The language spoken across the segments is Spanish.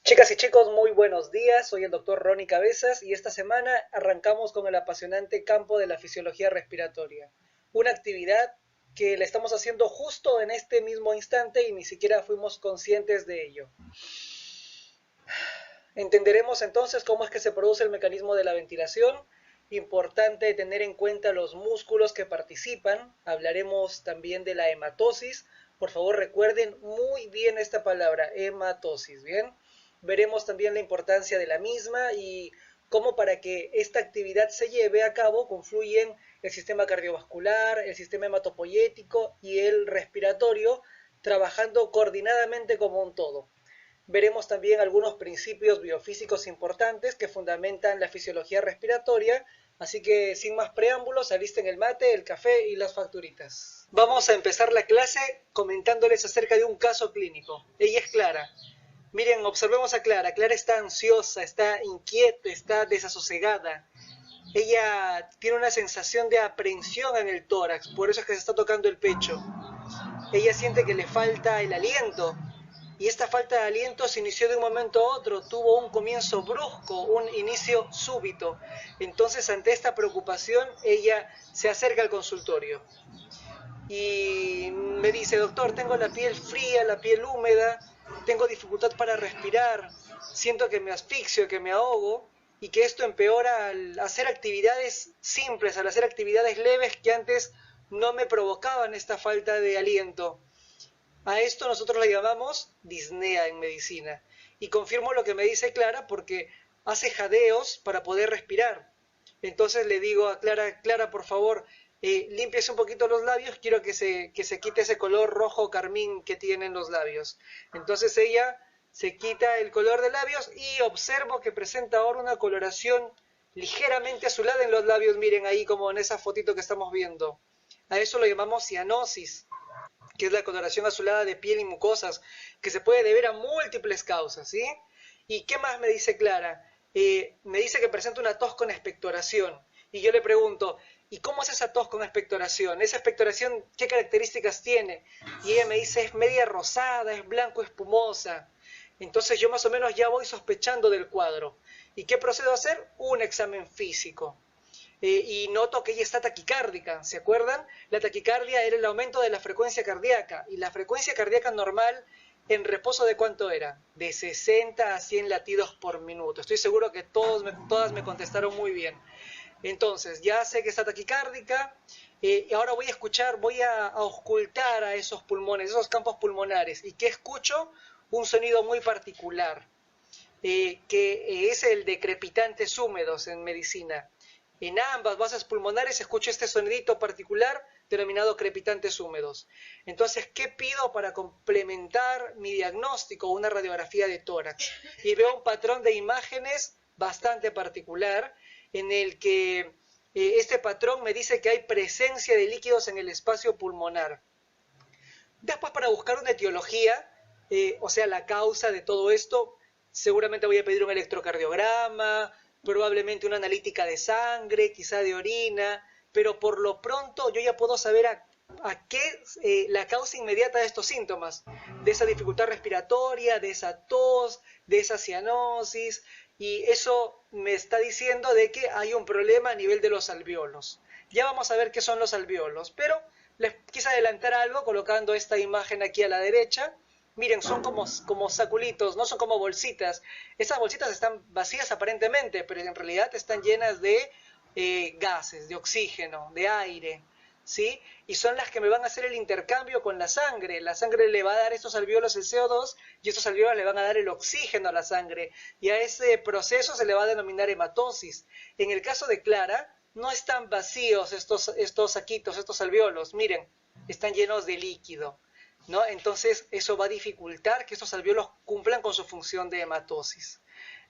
Chicas y chicos, muy buenos días. Soy el doctor Ronnie Cabezas y esta semana arrancamos con el apasionante campo de la fisiología respiratoria. Una actividad que la estamos haciendo justo en este mismo instante y ni siquiera fuimos conscientes de ello. Entenderemos entonces cómo es que se produce el mecanismo de la ventilación. Importante tener en cuenta los músculos que participan. Hablaremos también de la hematosis. Por favor, recuerden muy bien esta palabra, hematosis, ¿bien? Veremos también la importancia de la misma y cómo para que esta actividad se lleve a cabo confluyen el sistema cardiovascular, el sistema hematopoyético y el respiratorio trabajando coordinadamente como un todo. Veremos también algunos principios biofísicos importantes que fundamentan la fisiología respiratoria, así que sin más preámbulos, alisten el mate, el café y las facturitas. Vamos a empezar la clase comentándoles acerca de un caso clínico. Ella es Clara. Miren, observemos a Clara. Clara está ansiosa, está inquieta, está desasosegada. Ella tiene una sensación de aprehensión en el tórax, por eso es que se está tocando el pecho. Ella siente que le falta el aliento, y esta falta de aliento se inició de un momento a otro, tuvo un comienzo brusco, un inicio súbito. Entonces, ante esta preocupación, ella se acerca al consultorio y me dice: doctor, tengo la piel fría, la piel húmeda, tengo dificultad para respirar, siento que me asfixio, que me ahogo, y que esto empeora al hacer actividades simples, al hacer actividades leves que antes no me provocaban esta falta de aliento. A esto nosotros le llamamos disnea en medicina. Y confirmo lo que me dice Clara porque hace jadeos para poder respirar. Entonces le digo a Clara: Clara, por favor, límpiese un poquito los labios, quiero que se quite ese color rojo carmín que tienen los labios. Entonces ella se quita el color de labios y observo que presenta ahora una coloración ligeramente azulada en los labios, miren ahí como en esa fotito que estamos viendo. A eso lo llamamos cianosis, que es la coloración azulada de piel y mucosas, que se puede deber a múltiples causas, ¿sí? ¿Y qué más me dice Clara? Me dice que presenta una tos con expectoración. Y yo le pregunto: ¿y cómo es esa tos con expectoración? ¿Esa expectoración qué características tiene? Y ella me dice: es media rosada, es blanco espumosa. Entonces yo más o menos ya voy sospechando del cuadro. ¿Y qué procedo a hacer? Un examen físico. Y noto que ella está taquicárdica, ¿se acuerdan? La taquicardia era el aumento de la frecuencia cardíaca, y la frecuencia cardíaca normal en reposo, ¿de cuánto era? De 60 a 100 latidos por minuto. Estoy seguro que todas me contestaron muy bien. Entonces, ya sé que está taquicárdica, y ahora voy a escuchar, voy a auscultar a esos pulmones, esos campos pulmonares. ¿Y qué escucho? Un sonido muy particular, que es el de crepitantes húmedos en medicina. En ambas basas pulmonares escucho este sonidito particular denominado crepitantes húmedos. Entonces, ¿qué pido para complementar mi diagnóstico? Una radiografía de tórax. Y veo un patrón de imágenes bastante particular en el que este patrón me dice que hay presencia de líquidos en el espacio pulmonar. Después, para buscar una etiología, o sea, la causa de todo esto, seguramente voy a pedir un electrocardiograma, probablemente una analítica de sangre, quizá de orina, pero por lo pronto yo ya puedo saber a qué la causa inmediata de estos síntomas, de esa dificultad respiratoria, de esa tos, de esa cianosis, y eso me está diciendo de que hay un problema a nivel de los alvéolos. Ya vamos a ver qué son los alvéolos, pero les quise adelantar algo colocando esta imagen aquí a la derecha. Miren, son como saculitos, no son como bolsitas. Esas bolsitas están vacías aparentemente, pero en realidad están llenas de gases, de oxígeno, de aire, ¿sí? Y son las que me van a hacer el intercambio con la sangre. La sangre le va a dar a estos alvéolos el CO2 y estos alvéolos le van a dar el oxígeno a la sangre. Y a ese proceso se le va a denominar hematosis. En el caso de Clara, no están vacíos estos saquitos, estos alvéolos. Miren, están llenos de líquido, ¿no? Entonces eso va a dificultar que estos alvéolos cumplan con su función de hematosis.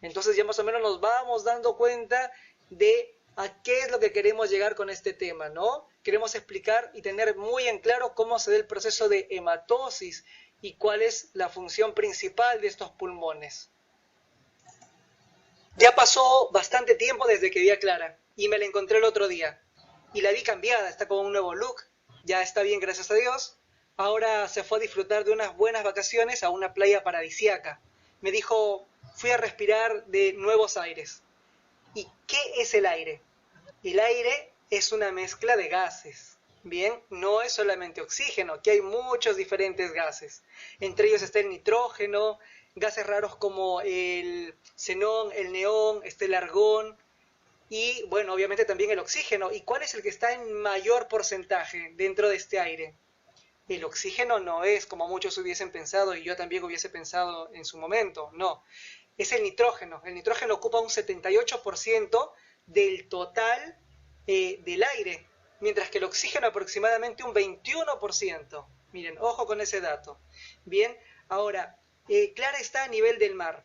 Entonces ya más o menos nos vamos dando cuenta de a qué es lo que queremos llegar con este tema, ¿no? Queremos explicar y tener muy en claro cómo se da el proceso de hematosis y cuál es la función principal de estos pulmones. Ya pasó bastante tiempo desde que vi a Clara y me la encontré el otro día. Y la vi cambiada, está con un nuevo look, ya está bien, gracias a Dios. Ahora se fue a disfrutar de unas buenas vacaciones a una playa paradisíaca. Me dijo: fui a respirar de nuevos aires. ¿Y qué es el aire? El aire es una mezcla de gases. Bien, no es solamente oxígeno, aquí hay muchos diferentes gases. Entre ellos está el nitrógeno, gases raros como el xenón, el neón, está el argón y, bueno, obviamente también el oxígeno. ¿Y cuál es el que está en mayor porcentaje dentro de este aire? El oxígeno no es como muchos hubiesen pensado y yo también hubiese pensado en su momento, no. Es el nitrógeno. El nitrógeno ocupa un 78% del total del aire, mientras que el oxígeno aproximadamente un 21%. Miren, ojo con ese dato. Bien, ahora, Clara está a nivel del mar.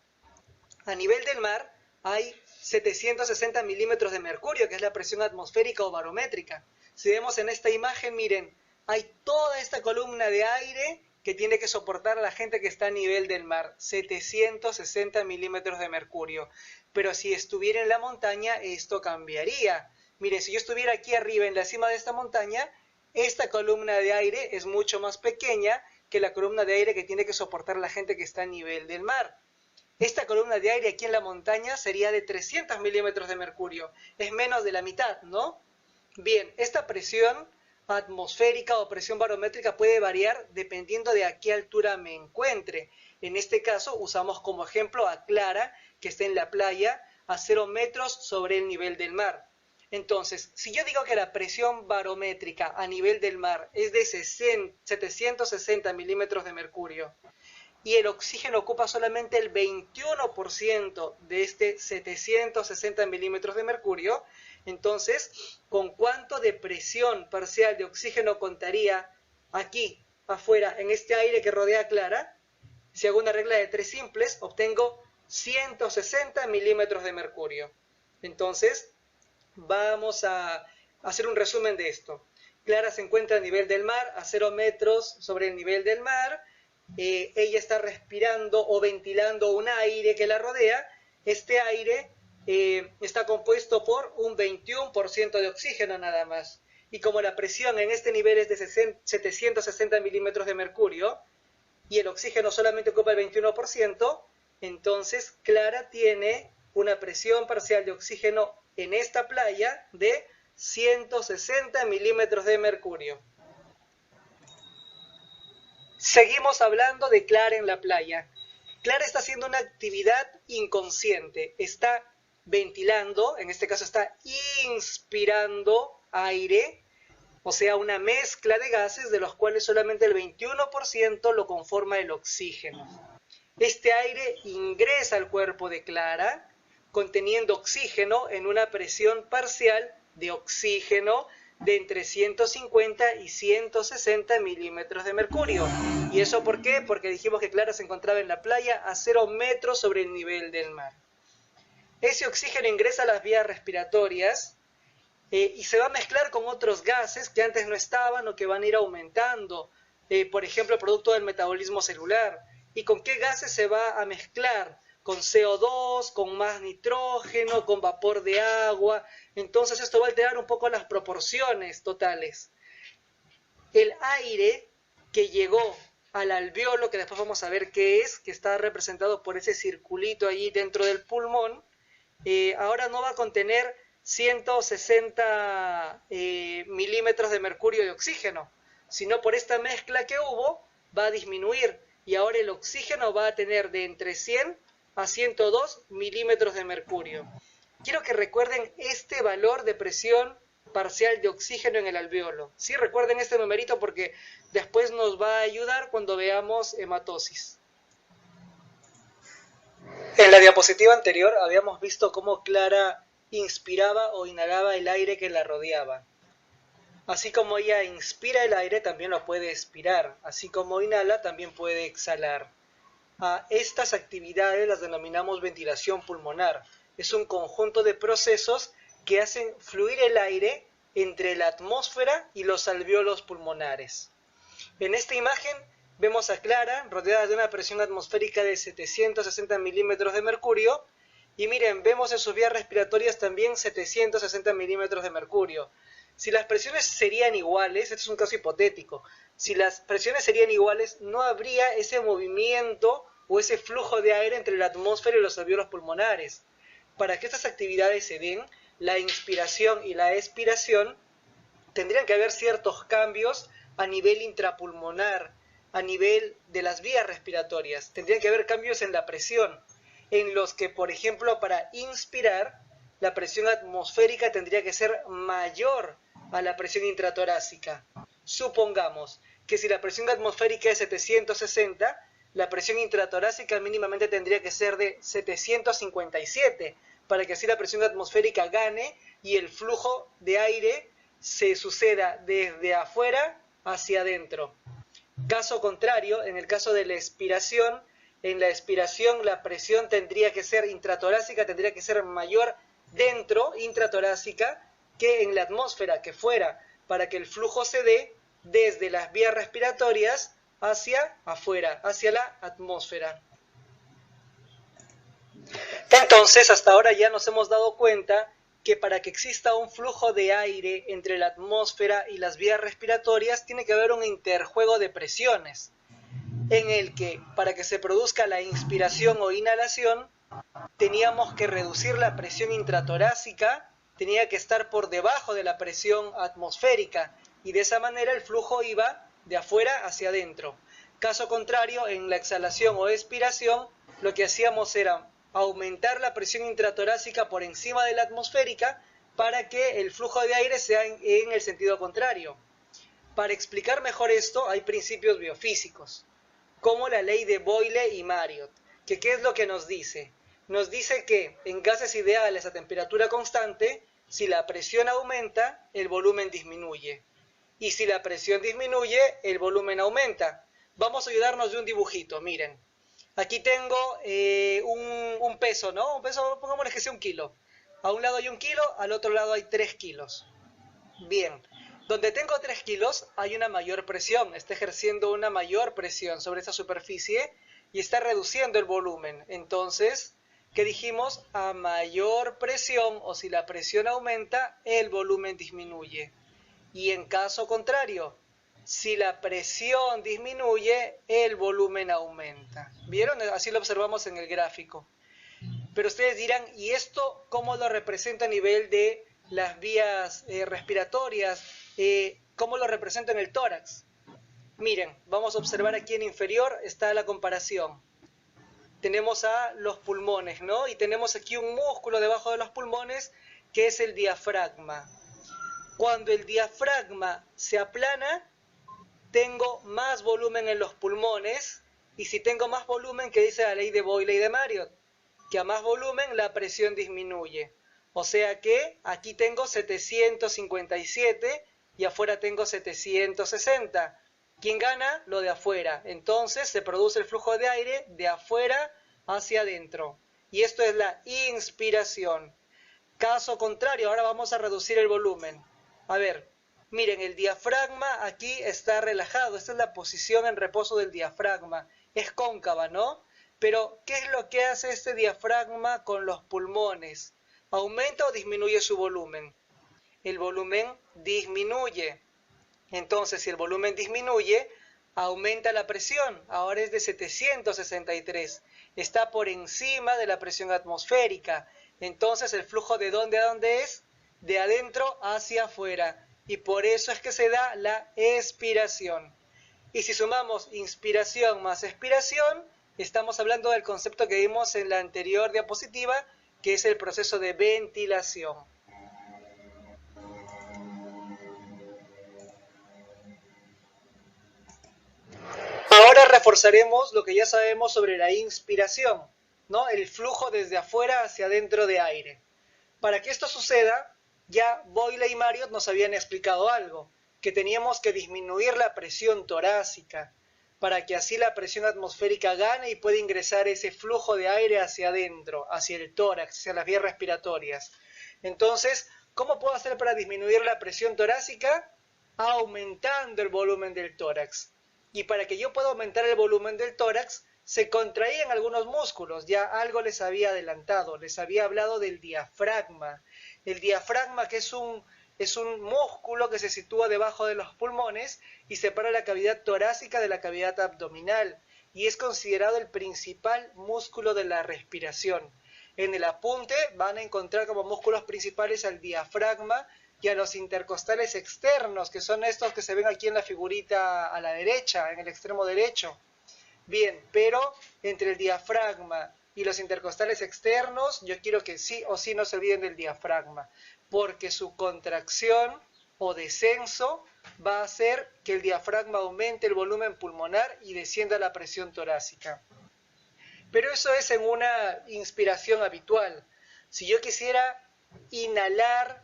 A nivel del mar hay 760 milímetros de mercurio, que es la presión atmosférica o barométrica. Si vemos en esta imagen, miren, hay toda esta columna de aire que tiene que soportar a la gente que está a nivel del mar, 760 milímetros de mercurio. Pero si estuviera en la montaña, esto cambiaría. Miren, si yo estuviera aquí arriba en la cima de esta montaña, esta columna de aire es mucho más pequeña que la columna de aire que tiene que soportar la gente que está a nivel del mar. Esta columna de aire aquí en la montaña sería de 300 milímetros de mercurio. Es menos de la mitad, ¿no? Bien, esta presión atmosférica o presión barométrica puede variar dependiendo de a qué altura me encuentre. En este caso usamos como ejemplo a Clara, que está en la playa a 0 metros sobre el nivel del mar. Entonces, si yo digo que la presión barométrica a nivel del mar es de 760 milímetros de mercurio y el oxígeno ocupa solamente el 21% de este 760 milímetros de mercurio, entonces, ¿con cuánto de presión parcial de oxígeno contaría aquí, afuera, en este aire que rodea a Clara? Si hago una regla de 3 simples, obtengo 160 milímetros de mercurio. Entonces, vamos a hacer un resumen de esto. Clara se encuentra a nivel del mar, a 0 metros sobre el nivel del mar. Ella está respirando o ventilando un aire que la rodea. Este aire está compuesto por un 21% de oxígeno nada más. Y como la presión en este nivel es de 760 milímetros de mercurio y el oxígeno solamente ocupa el 21%, entonces Clara tiene una presión parcial de oxígeno en esta playa de 160 milímetros de mercurio. Seguimos hablando de Clara en la playa. Clara está haciendo una actividad inconsciente, está ventilando, en este caso está inspirando aire, o sea, una mezcla de gases de los cuales solamente el 21% lo conforma el oxígeno. Este aire ingresa al cuerpo de Clara, conteniendo oxígeno en una presión parcial de oxígeno de entre 150 y 160 milímetros de mercurio. ¿Y eso por qué? Porque dijimos que Clara se encontraba en la playa a 0 metros sobre el nivel del mar. Ese oxígeno ingresa a las vías respiratorias y se va a mezclar con otros gases que antes no estaban o que van a ir aumentando, por ejemplo, producto del metabolismo celular. ¿Y con qué gases se va a mezclar? Con CO2, con más nitrógeno, con vapor de agua. Entonces esto va a alterar un poco las proporciones totales. El aire que llegó al alveolo, que después vamos a ver qué es, que está representado por ese circulito allí dentro del pulmón, ahora no va a contener 160 milímetros de mercurio de oxígeno, sino por esta mezcla que hubo, va a disminuir y ahora el oxígeno va a tener de entre 100 a 102 milímetros de mercurio. Quiero que recuerden este valor de presión parcial de oxígeno en el alveolo. Sí, recuerden este numerito porque después nos va a ayudar cuando veamos hematosis. En la diapositiva anterior habíamos visto cómo Clara inspiraba o inhalaba el aire que la rodeaba. Así como ella inspira el aire, también lo puede expirar. Así como inhala, también puede exhalar. A estas actividades las denominamos ventilación pulmonar. Es un conjunto de procesos que hacen fluir el aire entre la atmósfera y los alvéolos pulmonares. En esta imagen vemos a Clara rodeada de una presión atmosférica de 760 milímetros de mercurio y miren, vemos en sus vías respiratorias también 760 milímetros de mercurio. Si las presiones serían iguales, este es un caso hipotético, si las presiones serían iguales no habría ese movimiento o ese flujo de aire entre la atmósfera y los alvéolos pulmonares. Para que estas actividades se den, la inspiración y la expiración, tendrían que haber ciertos cambios a nivel intrapulmonar, a nivel de las vías respiratorias. Tendrían que haber cambios en la presión, en los que, por ejemplo, para inspirar, la presión atmosférica tendría que ser mayor a la presión intratorácica. Supongamos que si la presión atmosférica es 760, la presión intratorácica mínimamente tendría que ser de 757, para que así la presión atmosférica gane y el flujo de aire se suceda desde afuera hacia adentro. Caso contrario, en el caso de la expiración, en la expiración la presión tendría que ser intratorácica, tendría que ser mayor dentro, intratorácica, que en la atmósfera, que fuera, para que el flujo se dé desde las vías respiratorias hacia afuera, hacia la atmósfera. Entonces, hasta ahora ya nos hemos dado cuenta que para que exista un flujo de aire entre la atmósfera y las vías respiratorias, tiene que haber un interjuego de presiones, en el que para que se produzca la inspiración o inhalación, teníamos que reducir la presión intratorácica, tenía que estar por debajo de la presión atmosférica, y de esa manera el flujo iba de afuera hacia adentro. Caso contrario, en la exhalación o expiración, lo que hacíamos era aumentar la presión intratorácica por encima de la atmosférica para que el flujo de aire sea en el sentido contrario. Para explicar mejor esto, hay principios biofísicos, como la ley de Boyle y Marriott, que ¿qué es lo que nos dice? Nos dice que en gases ideales a temperatura constante, si la presión aumenta, el volumen disminuye. Y si la presión disminuye, el volumen aumenta. Vamos a ayudarnos de un dibujito, miren. Aquí tengo un peso, ¿no? Un peso, pongámosle que sea 1 kilo. A un lado hay 1 kilo, al otro lado hay 3 kilos. Bien, donde tengo 3 kilos hay una mayor presión, está ejerciendo una mayor presión sobre esa superficie y está reduciendo el volumen. Entonces, ¿qué dijimos? A mayor presión, o si la presión aumenta, el volumen disminuye. Y en caso contrario, si la presión disminuye, el volumen aumenta. ¿Vieron? Así lo observamos en el gráfico. Pero ustedes dirán, ¿y esto cómo lo representa a nivel de las vías respiratorias? ¿Cómo lo representa en el tórax? Miren, vamos a observar aquí en inferior, está la comparación. Tenemos a los pulmones, ¿no? Y tenemos aquí un músculo debajo de los pulmones que es el diafragma. Cuando el diafragma se aplana, tengo más volumen en los pulmones, y si tengo más volumen, ¿qué dice la ley de Boyle y de Marriott? Que a más volumen la presión disminuye. O sea que aquí tengo 757 y afuera tengo 760. ¿Quién gana? Lo de afuera. Entonces se produce el flujo de aire de afuera hacia adentro. Y esto es la inspiración. Caso contrario, ahora vamos a reducir el volumen. A ver, miren, el diafragma aquí está relajado. Esta es la posición en reposo del diafragma. Es cóncava, ¿no? Pero, ¿qué es lo que hace este diafragma con los pulmones? ¿Aumenta o disminuye su volumen? El volumen disminuye. Entonces, si el volumen disminuye, aumenta la presión. Ahora es de 763. Está por encima de la presión atmosférica. Entonces, ¿el flujo de dónde a dónde es? De adentro hacia afuera. Y por eso es que se da la expiración. Y si sumamos inspiración más expiración, estamos hablando del concepto que vimos en la anterior diapositiva, que es el proceso de ventilación. Ahora reforzaremos lo que ya sabemos sobre la inspiración, ¿no? El flujo desde afuera hacia adentro de aire. Para que esto suceda, ya Boyle y Marriott nos habían explicado algo, que teníamos que disminuir la presión torácica, para que así la presión atmosférica gane y pueda ingresar ese flujo de aire hacia adentro, hacia el tórax, hacia las vías respiratorias. Entonces, ¿cómo puedo hacer para disminuir la presión torácica? Aumentando el volumen del tórax. Y para que yo pueda aumentar el volumen del tórax, se contraían algunos músculos. Ya algo les había adelantado, les había hablado del diafragma. El diafragma, que es un músculo que se sitúa debajo de los pulmones y separa la cavidad torácica de la cavidad abdominal. y es considerado el principal músculo de la respiración. En el apunte van a encontrar como músculos principales al diafragma y a los intercostales externos, que son estos que se ven aquí en la figurita a la derecha, en el extremo derecho. Bien, pero entre el diafragma y los intercostales externos, yo quiero que sí o sí no se olviden del diafragma, porque su contracción o descenso va a hacer que el diafragma aumente el volumen pulmonar y descienda la presión torácica. Pero eso es en una inspiración habitual. Si yo quisiera inhalar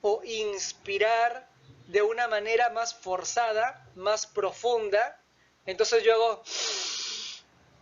o inspirar de una manera más forzada, más profunda, entonces yo hago,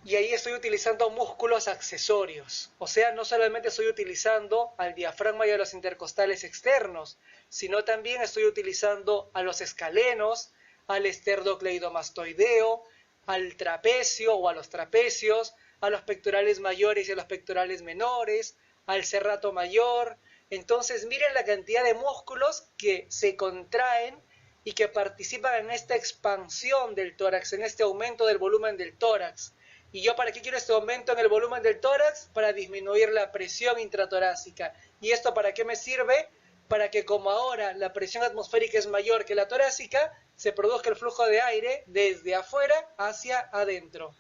y ahí estoy utilizando músculos accesorios. O sea, no solamente estoy utilizando al diafragma y a los intercostales externos, sino también estoy utilizando a los escalenos, al esternocleidomastoideo, al trapecio o a los trapecios, a los pectorales mayores y a los pectorales menores, al serrato mayor. Entonces miren la cantidad de músculos que se contraen y que participan en esta expansión del tórax, en este aumento del volumen del tórax. ¿Y yo para qué quiero este aumento en el volumen del tórax? Para disminuir la presión intratorácica. ¿Y esto para qué me sirve? Para que como ahora la presión atmosférica es mayor que la torácica, se produzca el flujo de aire desde afuera hacia adentro.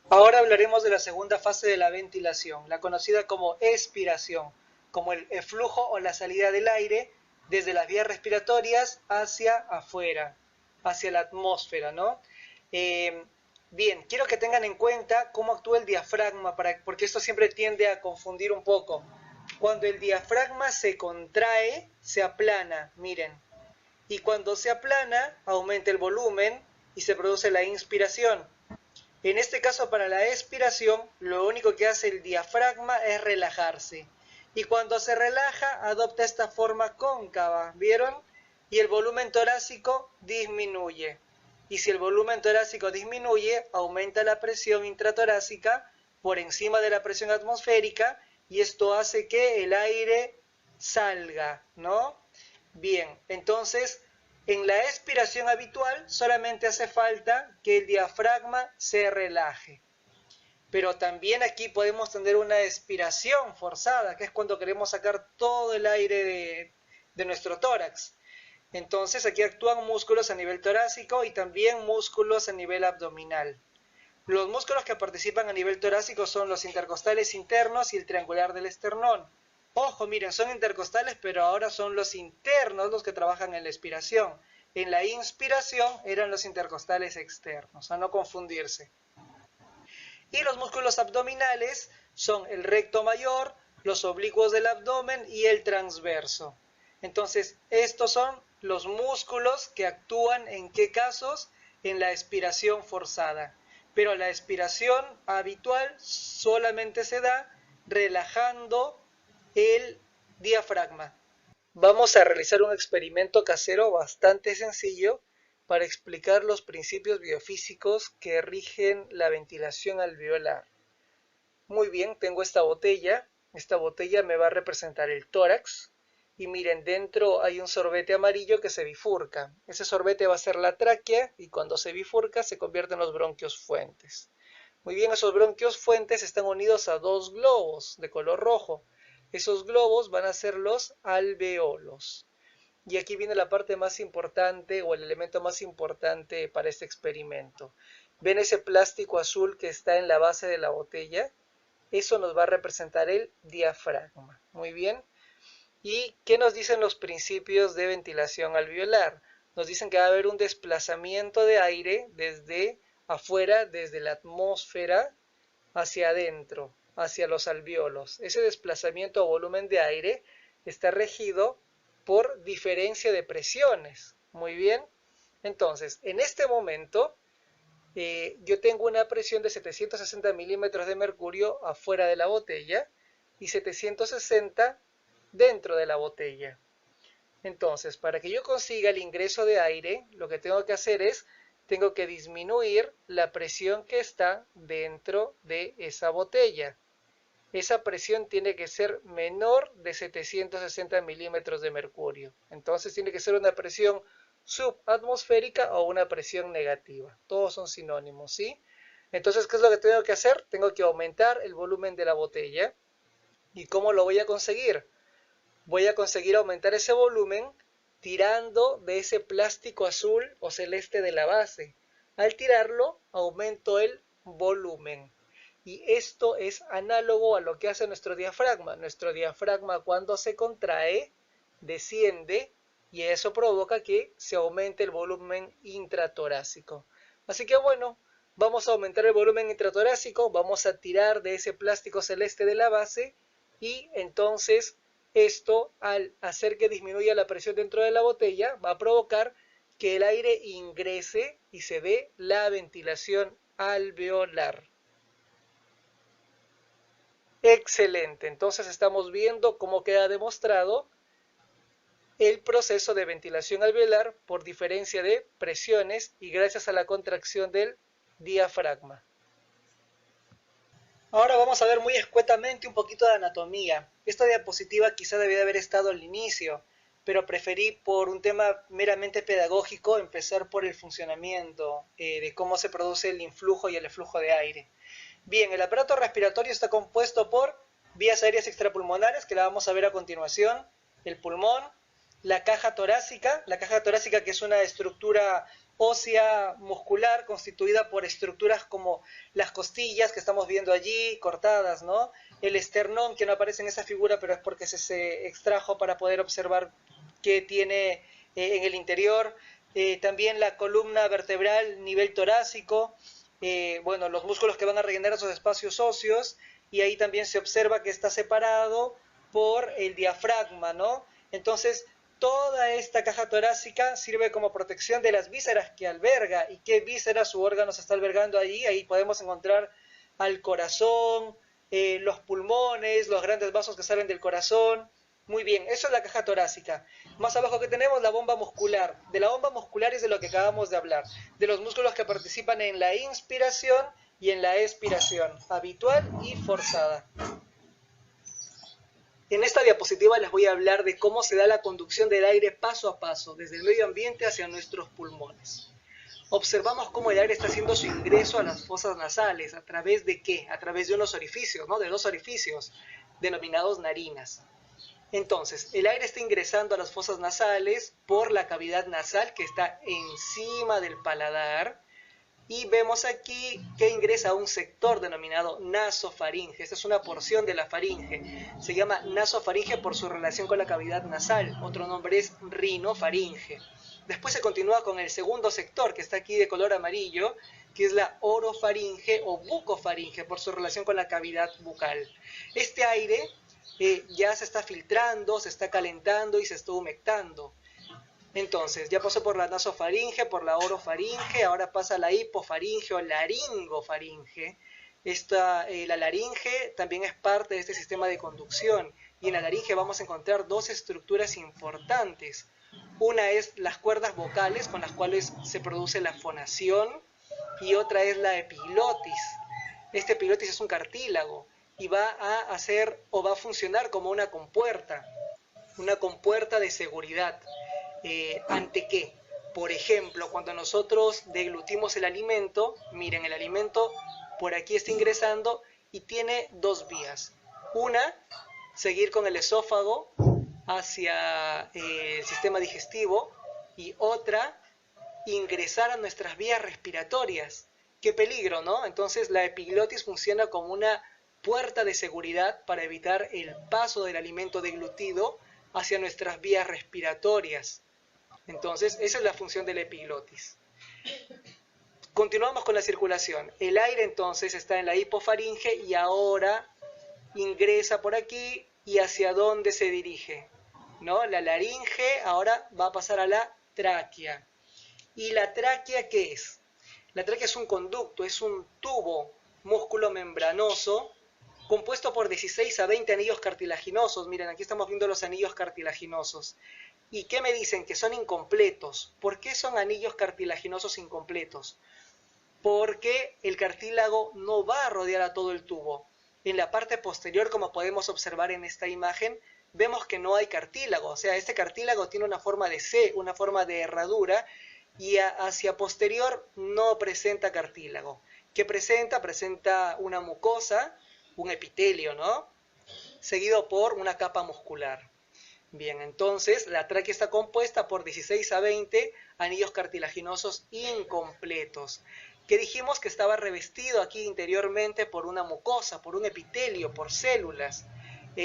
Ahora hablaremos de la segunda fase de la ventilación, la conocida como expiración, como el flujo o la salida del aire desde las vías respiratorias hacia afuera, hacia la atmósfera, ¿no? Bien, quiero que tengan en cuenta cómo actúa el diafragma, porque esto siempre tiende a confundir un poco. Cuando el diafragma se contrae, se aplana, miren. Y cuando se aplana, aumenta el volumen y se produce la inspiración. En este caso, para la expiración, lo único que hace el diafragma es relajarse. Y cuando se relaja, adopta esta forma cóncava, ¿vieron? Y el volumen torácico disminuye. Y si el volumen torácico disminuye, aumenta la presión intratorácica por encima de la presión atmosférica y esto hace que el aire salga, ¿no? Bien, entonces en la expiración habitual solamente hace falta que el diafragma se relaje. Pero también aquí podemos tener una expiración forzada, que es cuando queremos sacar todo el aire de nuestro tórax. Entonces aquí actúan músculos a nivel torácico y también músculos a nivel abdominal. Los músculos que participan a nivel torácico son los intercostales internos y el triangular del esternón. Ojo, miren, son intercostales, pero ahora son los internos los que trabajan en la expiración. En la inspiración eran los intercostales externos, a no confundirse. Y los músculos abdominales son el recto mayor, los oblicuos del abdomen y el transverso. Entonces, estos son los músculos que actúan en qué casos, en la expiración forzada. Pero la expiración habitual solamente se da relajando el diafragma. Vamos a realizar un experimento casero bastante sencillo para explicar los principios biofísicos que rigen la ventilación alveolar. Muy bien, tengo esta botella me va a representar el tórax y miren, dentro hay un sorbete amarillo que se bifurca. Ese sorbete va a ser la tráquea y cuando se bifurca se convierte en los bronquios fuentes. Muy bien, esos bronquios fuentes están unidos a dos globos de color rojo. Esos globos van a ser los alveolos. Y aquí viene la parte más importante o el elemento más importante para este experimento. ¿Ven ese plástico azul que está en la base de la botella? Eso nos va a representar el diafragma. Muy bien. ¿Y qué nos dicen los principios de ventilación alveolar? Nos dicen que va a haber un desplazamiento de aire desde afuera, desde la atmósfera, hacia adentro, hacia los alveolos. Ese desplazamiento o volumen de aire está regido por diferencia de presiones. Muy bien. Entonces, en este momento, yo tengo una presión de 760 milímetros de mercurio afuera de la botella y 760 dentro de la botella. Entonces, para que yo consiga el ingreso de aire, lo que tengo que hacer es, tengo que disminuir la presión que está dentro de esa botella. Esa presión tiene que ser menor de 760 milímetros de mercurio. Entonces tiene que ser una presión subatmosférica o una presión negativa. Todos son sinónimos, ¿sí? Entonces, ¿qué es lo que tengo que hacer? Tengo que aumentar el volumen de la botella. ¿Y cómo lo voy a conseguir? Voy a conseguir aumentar ese volumen tirando de ese plástico azul o celeste de la base. Al tirarlo, aumento el volumen. Y esto es análogo a lo que hace nuestro diafragma. Nuestro diafragma, cuando se contrae, desciende y eso provoca que se aumente el volumen intratorácico. Así que bueno, vamos a aumentar el volumen intratorácico, vamos a tirar de ese plástico celeste de la base y entonces esto, al hacer que disminuya la presión dentro de la botella, va a provocar que el aire ingrese y se dé la ventilación alveolar. Excelente, entonces estamos viendo cómo queda demostrado el proceso de ventilación alveolar por diferencia de presiones y gracias a la contracción del diafragma. Ahora vamos a ver muy escuetamente un poquito de anatomía. Esta diapositiva quizá debía haber estado al inicio, pero preferí por un tema meramente pedagógico empezar por el funcionamiento de cómo se produce el influjo y el eflujo de aire. Bien, el aparato respiratorio está compuesto por vías aéreas extrapulmonares, que la vamos a ver a continuación, el pulmón, la caja torácica que es una estructura ósea muscular constituida por estructuras como las costillas que estamos viendo allí, cortadas, ¿no? El esternón, que no aparece en esa figura, pero es porque se extrajo para poder observar qué tiene en el interior. También la columna vertebral, nivel torácico, bueno, los músculos que van a rellenar esos espacios óseos, y ahí también se observa que está separado por el diafragma, ¿no? Entonces, toda esta caja torácica sirve como protección de las vísceras que alberga. ¿Y qué vísceras u órganos está albergando allí? Ahí podemos encontrar al corazón, los pulmones, los grandes vasos que salen del corazón. Muy bien, eso es la caja torácica. Más abajo que tenemos la bomba muscular. De la bomba muscular es de lo que acabamos de hablar, de los músculos que participan en la inspiración y en la expiración, habitual y forzada. En esta diapositiva les voy a hablar de cómo se da la conducción del aire paso a paso, desde el medio ambiente hacia nuestros pulmones. Observamos cómo el aire está haciendo su ingreso a las fosas nasales. ¿A través de qué? A través de unos orificios, ¿no? De dos orificios, denominados narinas. Entonces, el aire está ingresando a las fosas nasales por la cavidad nasal que está encima del paladar. Y vemos aquí que ingresa a un sector denominado nasofaringe. Esta es una porción de la faringe. Se llama nasofaringe por su relación con la cavidad nasal. Otro nombre es rinofaringe. Después se continúa con el segundo sector, que está aquí de color amarillo, que es la orofaringe o bucofaringe por su relación con la cavidad bucal. Este aire ya se está filtrando, se está calentando y se está humectando. Entonces, ya pasó por la nasofaringe, por la orofaringe, ahora pasa a la hipofaringe o laringofaringe. La laringe también es parte de este sistema de conducción, y en la laringe vamos a encontrar dos estructuras importantes. Una es las cuerdas vocales con las cuales se produce la fonación, y otra es la epiglotis. Este epiglotis es un cartílago y va a hacer o va a funcionar como una compuerta de seguridad. ¿Ante qué? Por ejemplo, cuando nosotros deglutimos el alimento, miren, el alimento por aquí está ingresando y tiene dos vías. Una, seguir con el esófago hacia el sistema digestivo, y otra, ingresar a nuestras vías respiratorias. ¡Qué peligro!, ¿no? Entonces la epiglotis funciona como una puerta de seguridad para evitar el paso del alimento deglutido hacia nuestras vías respiratorias. Entonces, esa es la función de la epiglotis. Continuamos con la circulación. El aire entonces está en la hipofaringe y ahora ingresa por aquí. ¿Y hacia dónde se dirige? ¿No? La laringe ahora va a pasar a la tráquea. ¿Y la tráquea qué es? La tráquea es un conducto, es un tubo músculo membranoso compuesto por 16 a 20 anillos cartilaginosos. Miren, aquí estamos viendo los anillos cartilaginosos. ¿Y qué me dicen? Que son incompletos. ¿Por qué son anillos cartilaginosos incompletos? Porque el cartílago no va a rodear a todo el tubo. En la parte posterior, como podemos observar en esta imagen, vemos que no hay cartílago, o sea, este cartílago tiene una forma de C, una forma de herradura, y hacia posterior no presenta cartílago. ¿Qué presenta? Presenta una mucosa, un epitelio, ¿no? Seguido por una capa muscular. Bien, entonces la tráquea está compuesta por 16 a 20 anillos cartilaginosos incompletos, que dijimos que estaba revestido aquí interiormente por una mucosa, por un epitelio, por células,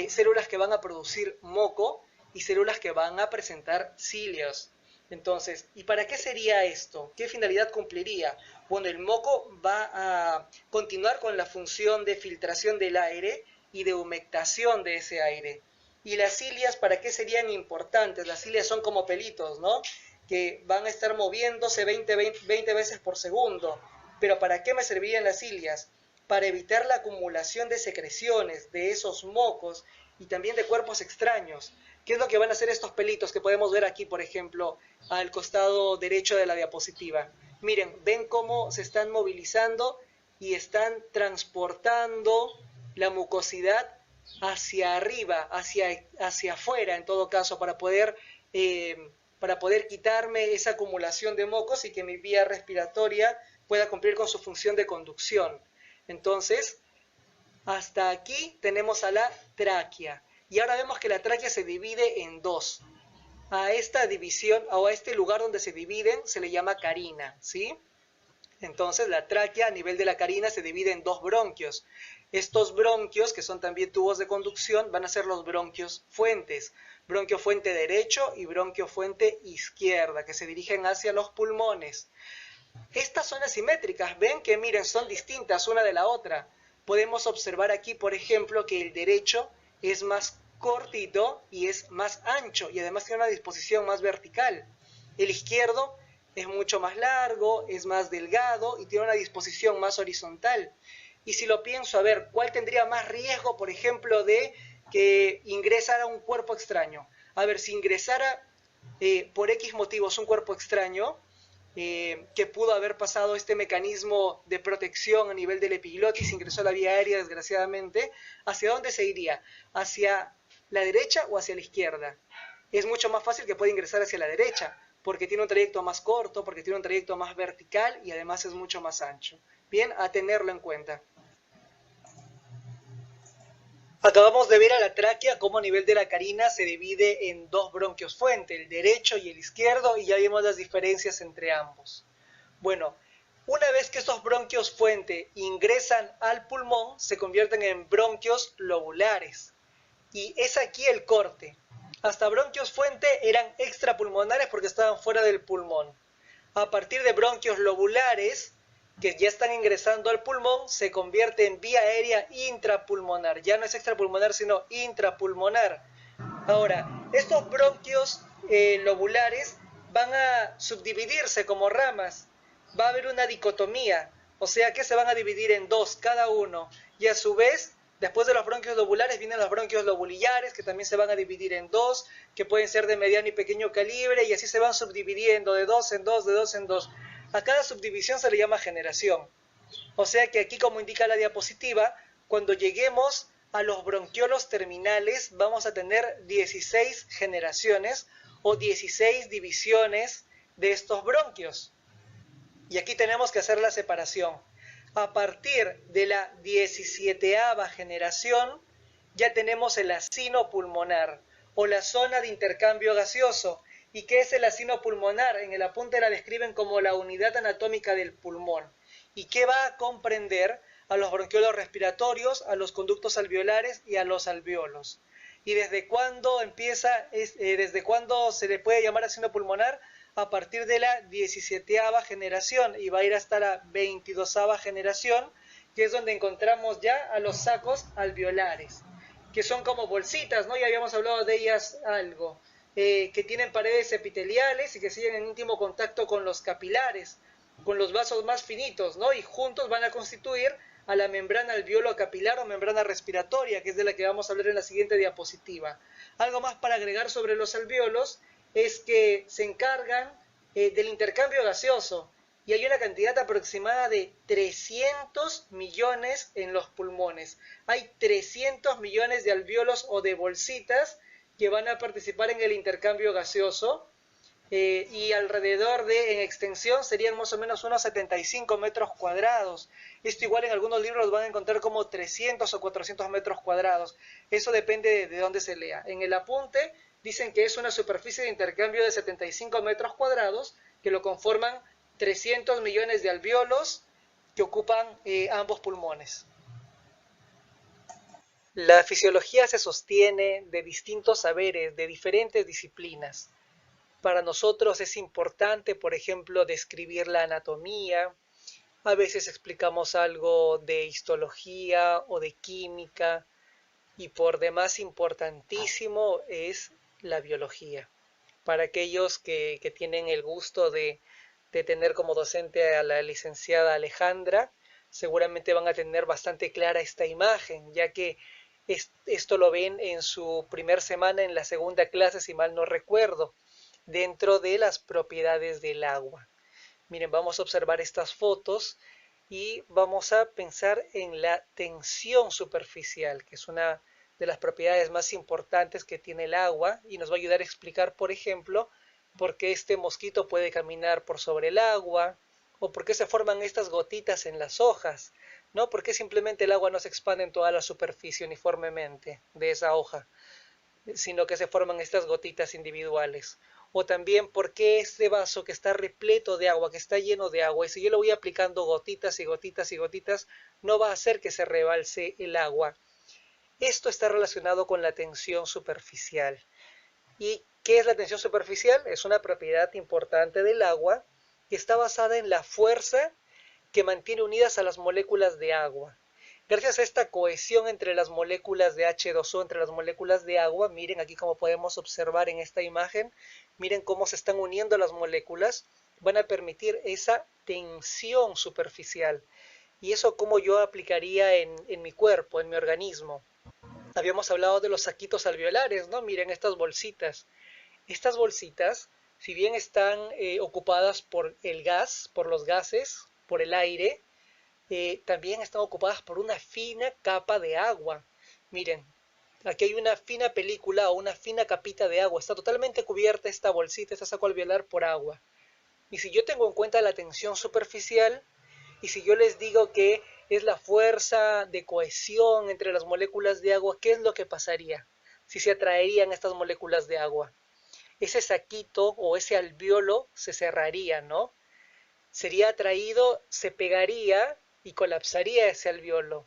células que van a producir moco y células que van a presentar cilios. Entonces, ¿y para qué sería esto? ¿Qué finalidad cumpliría? Bueno, el moco va a continuar con la función de filtración del aire y de humectación de ese aire. ¿Y las cilias para qué serían importantes? Las cilias son como pelitos, ¿no? Que van a estar moviéndose 20 veces por segundo. ¿Pero para qué me servirían las cilias? Para evitar la acumulación de secreciones, de esos mocos y también de cuerpos extraños. ¿Qué es lo que van a hacer estos pelitos que podemos ver aquí, por ejemplo, al costado derecho de la diapositiva? Miren, ven cómo se están movilizando y están transportando la mucosidad hacia arriba, hacia afuera en todo caso, para poder quitarme esa acumulación de mocos y que mi vía respiratoria pueda cumplir con su función de conducción. Entonces, hasta aquí tenemos a la tráquea. Y ahora vemos que la tráquea se divide en dos. A esta división, o a este lugar donde se dividen, se le llama carina, ¿sí? Entonces la tráquea a nivel de la carina se divide en dos bronquios. Estos bronquios, que son también tubos de conducción, van a ser los bronquios fuentes. Bronquio fuente derecho y bronquio fuente izquierda, que se dirigen hacia los pulmones. Estas son asimétricas, ven que miren, son distintas una de la otra. Podemos observar aquí, por ejemplo, que el derecho es más cortito y es más ancho y además tiene una disposición más vertical. El izquierdo es mucho más largo, es más delgado y tiene una disposición más horizontal. Y si lo pienso, a ver, ¿cuál tendría más riesgo, por ejemplo, de que ingresara un cuerpo extraño? A ver, si ingresara por X motivos un cuerpo extraño, que pudo haber pasado este mecanismo de protección a nivel del epiglotis, ingresó a la vía aérea desgraciadamente, ¿hacia dónde se iría? ¿Hacia la derecha o hacia la izquierda? Es mucho más fácil que pueda ingresar hacia la derecha, porque tiene un trayecto más corto, porque tiene un trayecto más vertical y además es mucho más ancho. Bien, a tenerlo en cuenta. Acabamos de ver a la tráquea cómo a nivel de la carina se divide en dos bronquios fuente, el derecho y el izquierdo, y ya vimos las diferencias entre ambos. Bueno, una vez que estos bronquios fuente ingresan al pulmón, se convierten en bronquios lobulares. Y es aquí el corte. Hasta bronquios fuente eran extrapulmonares porque estaban fuera del pulmón. A partir de bronquios lobulares, que ya están ingresando al pulmón, se convierte en vía aérea intrapulmonar. Ya no es extrapulmonar, sino intrapulmonar. Ahora, estos bronquios lobulares van a subdividirse como ramas. Va a haber una dicotomía, o sea que se van a dividir en dos cada uno. Y a su vez, después de los bronquios lobulares vienen los bronquios lobulillares, que también se van a dividir en dos, que pueden ser de mediano y pequeño calibre, y así se van subdividiendo de dos en dos, de dos en dos. A cada subdivisión se le llama generación. O sea que aquí, como indica la diapositiva, cuando lleguemos a los bronquiolos terminales vamos a tener 16 generaciones o 16 divisiones de estos bronquios. Y aquí tenemos que hacer la separación. A partir de la 17ª generación ya tenemos el acino pulmonar o la zona de intercambio gaseoso. ¿Y qué es el acino pulmonar? En el apunte la describen como la unidad anatómica del pulmón. ¿Y qué va a comprender? A los bronquiolos respiratorios, a los conductos alveolares y a los alvéolos. ¿Y desde cuándo desde cuándo se le puede llamar acino pulmonar? A partir de la 17ª generación y va a ir hasta la 22ª generación, que es donde encontramos ya a los sacos alveolares, que son como bolsitas, ¿no? Ya habíamos hablado de ellas algo. Que tienen paredes epiteliales y que siguen en íntimo contacto con los capilares, con los vasos más finitos, ¿no? Y juntos van a constituir a la membrana alveolo capilar o membrana respiratoria, que es de la que vamos a hablar en la siguiente diapositiva. Algo más para agregar sobre los alvéolos es que se encargan del intercambio gaseoso y hay una cantidad aproximada de 300 millones en los pulmones. Hay 300 millones de alvéolos o de bolsitas que van a participar en el intercambio gaseoso. Y alrededor en extensión serían más o menos unos 75 metros cuadrados. Esto igual en algunos libros van a encontrar como 300 o 400 metros cuadrados. Eso depende de dónde se lea. En el apunte dicen que es una superficie de intercambio de 75 metros cuadrados, que lo conforman 300 millones de alvéolos que ocupan ambos pulmones. La fisiología se sostiene de distintos saberes, de diferentes disciplinas. Para nosotros es importante, por ejemplo, describir la anatomía. A veces explicamos algo de histología o de química. Y por demás importantísimo es la biología. Para aquellos que tienen el gusto de tener como docente a la licenciada Alejandra, seguramente van a tener bastante clara esta imagen, ya que esto lo ven en su primer semana en la segunda clase, si mal no recuerdo, dentro de las propiedades del agua. Miren, vamos a observar estas fotos y vamos a pensar en la tensión superficial, que es una de las propiedades más importantes que tiene el agua y nos va a ayudar a explicar, por ejemplo, por qué este mosquito puede caminar por sobre el agua o por qué se forman estas gotitas en las hojas, ¿no? ¿Por qué simplemente el agua no se expande en toda la superficie uniformemente de esa hoja, sino que se forman estas gotitas individuales? O también por qué este vaso que está repleto de agua, que está lleno de agua, y si yo le voy aplicando gotitas y gotitas y gotitas, no va a hacer que se rebalse el agua. Esto está relacionado con la tensión superficial. ¿Y qué es la tensión superficial? Es una propiedad importante del agua que está basada en la fuerza que mantiene unidas a las moléculas de agua. Gracias a esta cohesión entre las moléculas de H2O, entre las moléculas de agua, miren aquí como podemos observar en esta imagen, miren cómo se están uniendo las moléculas, van a permitir esa tensión superficial. Y eso como yo aplicaría en mi cuerpo, en mi organismo. Habíamos hablado de los saquitos alveolares, ¿no? Miren estas bolsitas. Estas bolsitas, si bien están ocupadas por el gas, por los gases, por el aire, también están ocupadas por una fina capa de agua. Miren, aquí hay una fina película o una fina capita de agua. Está totalmente cubierta esta bolsita, esta saco alveolar por agua. Y si yo tengo en cuenta la tensión superficial, y si yo les digo que es la fuerza de cohesión entre las moléculas de agua, ¿qué es lo que pasaría si se atraerían estas moléculas de agua? Ese saquito o ese alvéolo se cerraría, ¿no? Sería atraído, se pegaría y colapsaría ese alvéolo.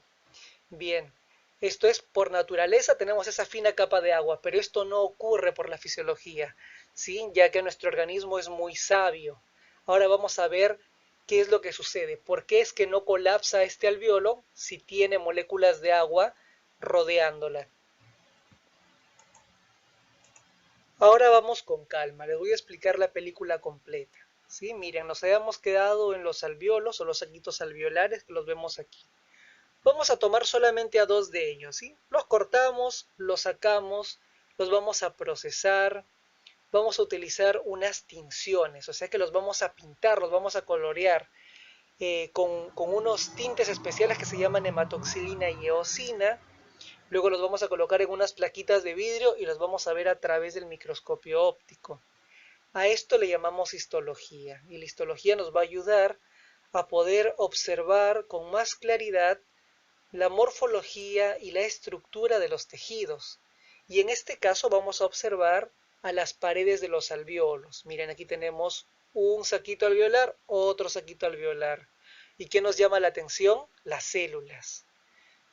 Bien, esto es por naturaleza, tenemos esa fina capa de agua, pero esto no ocurre por la fisiología, ¿sí? Ya que nuestro organismo es muy sabio. Ahora vamos a ver qué es lo que sucede. ¿Por qué es que no colapsa este alvéolo si tiene moléculas de agua rodeándola? Ahora vamos con calma, les voy a explicar la película completa. ¿Sí? Miren, nos habíamos quedado en los alvéolos o los saquitos alveolares que los vemos aquí. Vamos a tomar solamente a dos de ellos, ¿sí? Los cortamos, los sacamos, los vamos a procesar, vamos a utilizar unas tinciones, o sea que los vamos a pintar, los vamos a colorear con unos tintes especiales que se llaman hematoxilina y eosina. Luego los vamos a colocar en unas plaquitas de vidrio y los vamos a ver a través del microscopio óptico. A esto le llamamos histología, y la histología nos va a ayudar a poder observar con más claridad la morfología y la estructura de los tejidos. Y en este caso vamos a observar a las paredes de los alvéolos. Miren, aquí tenemos un saquito alveolar, otro saquito alveolar. ¿Y qué nos llama la atención? Las células.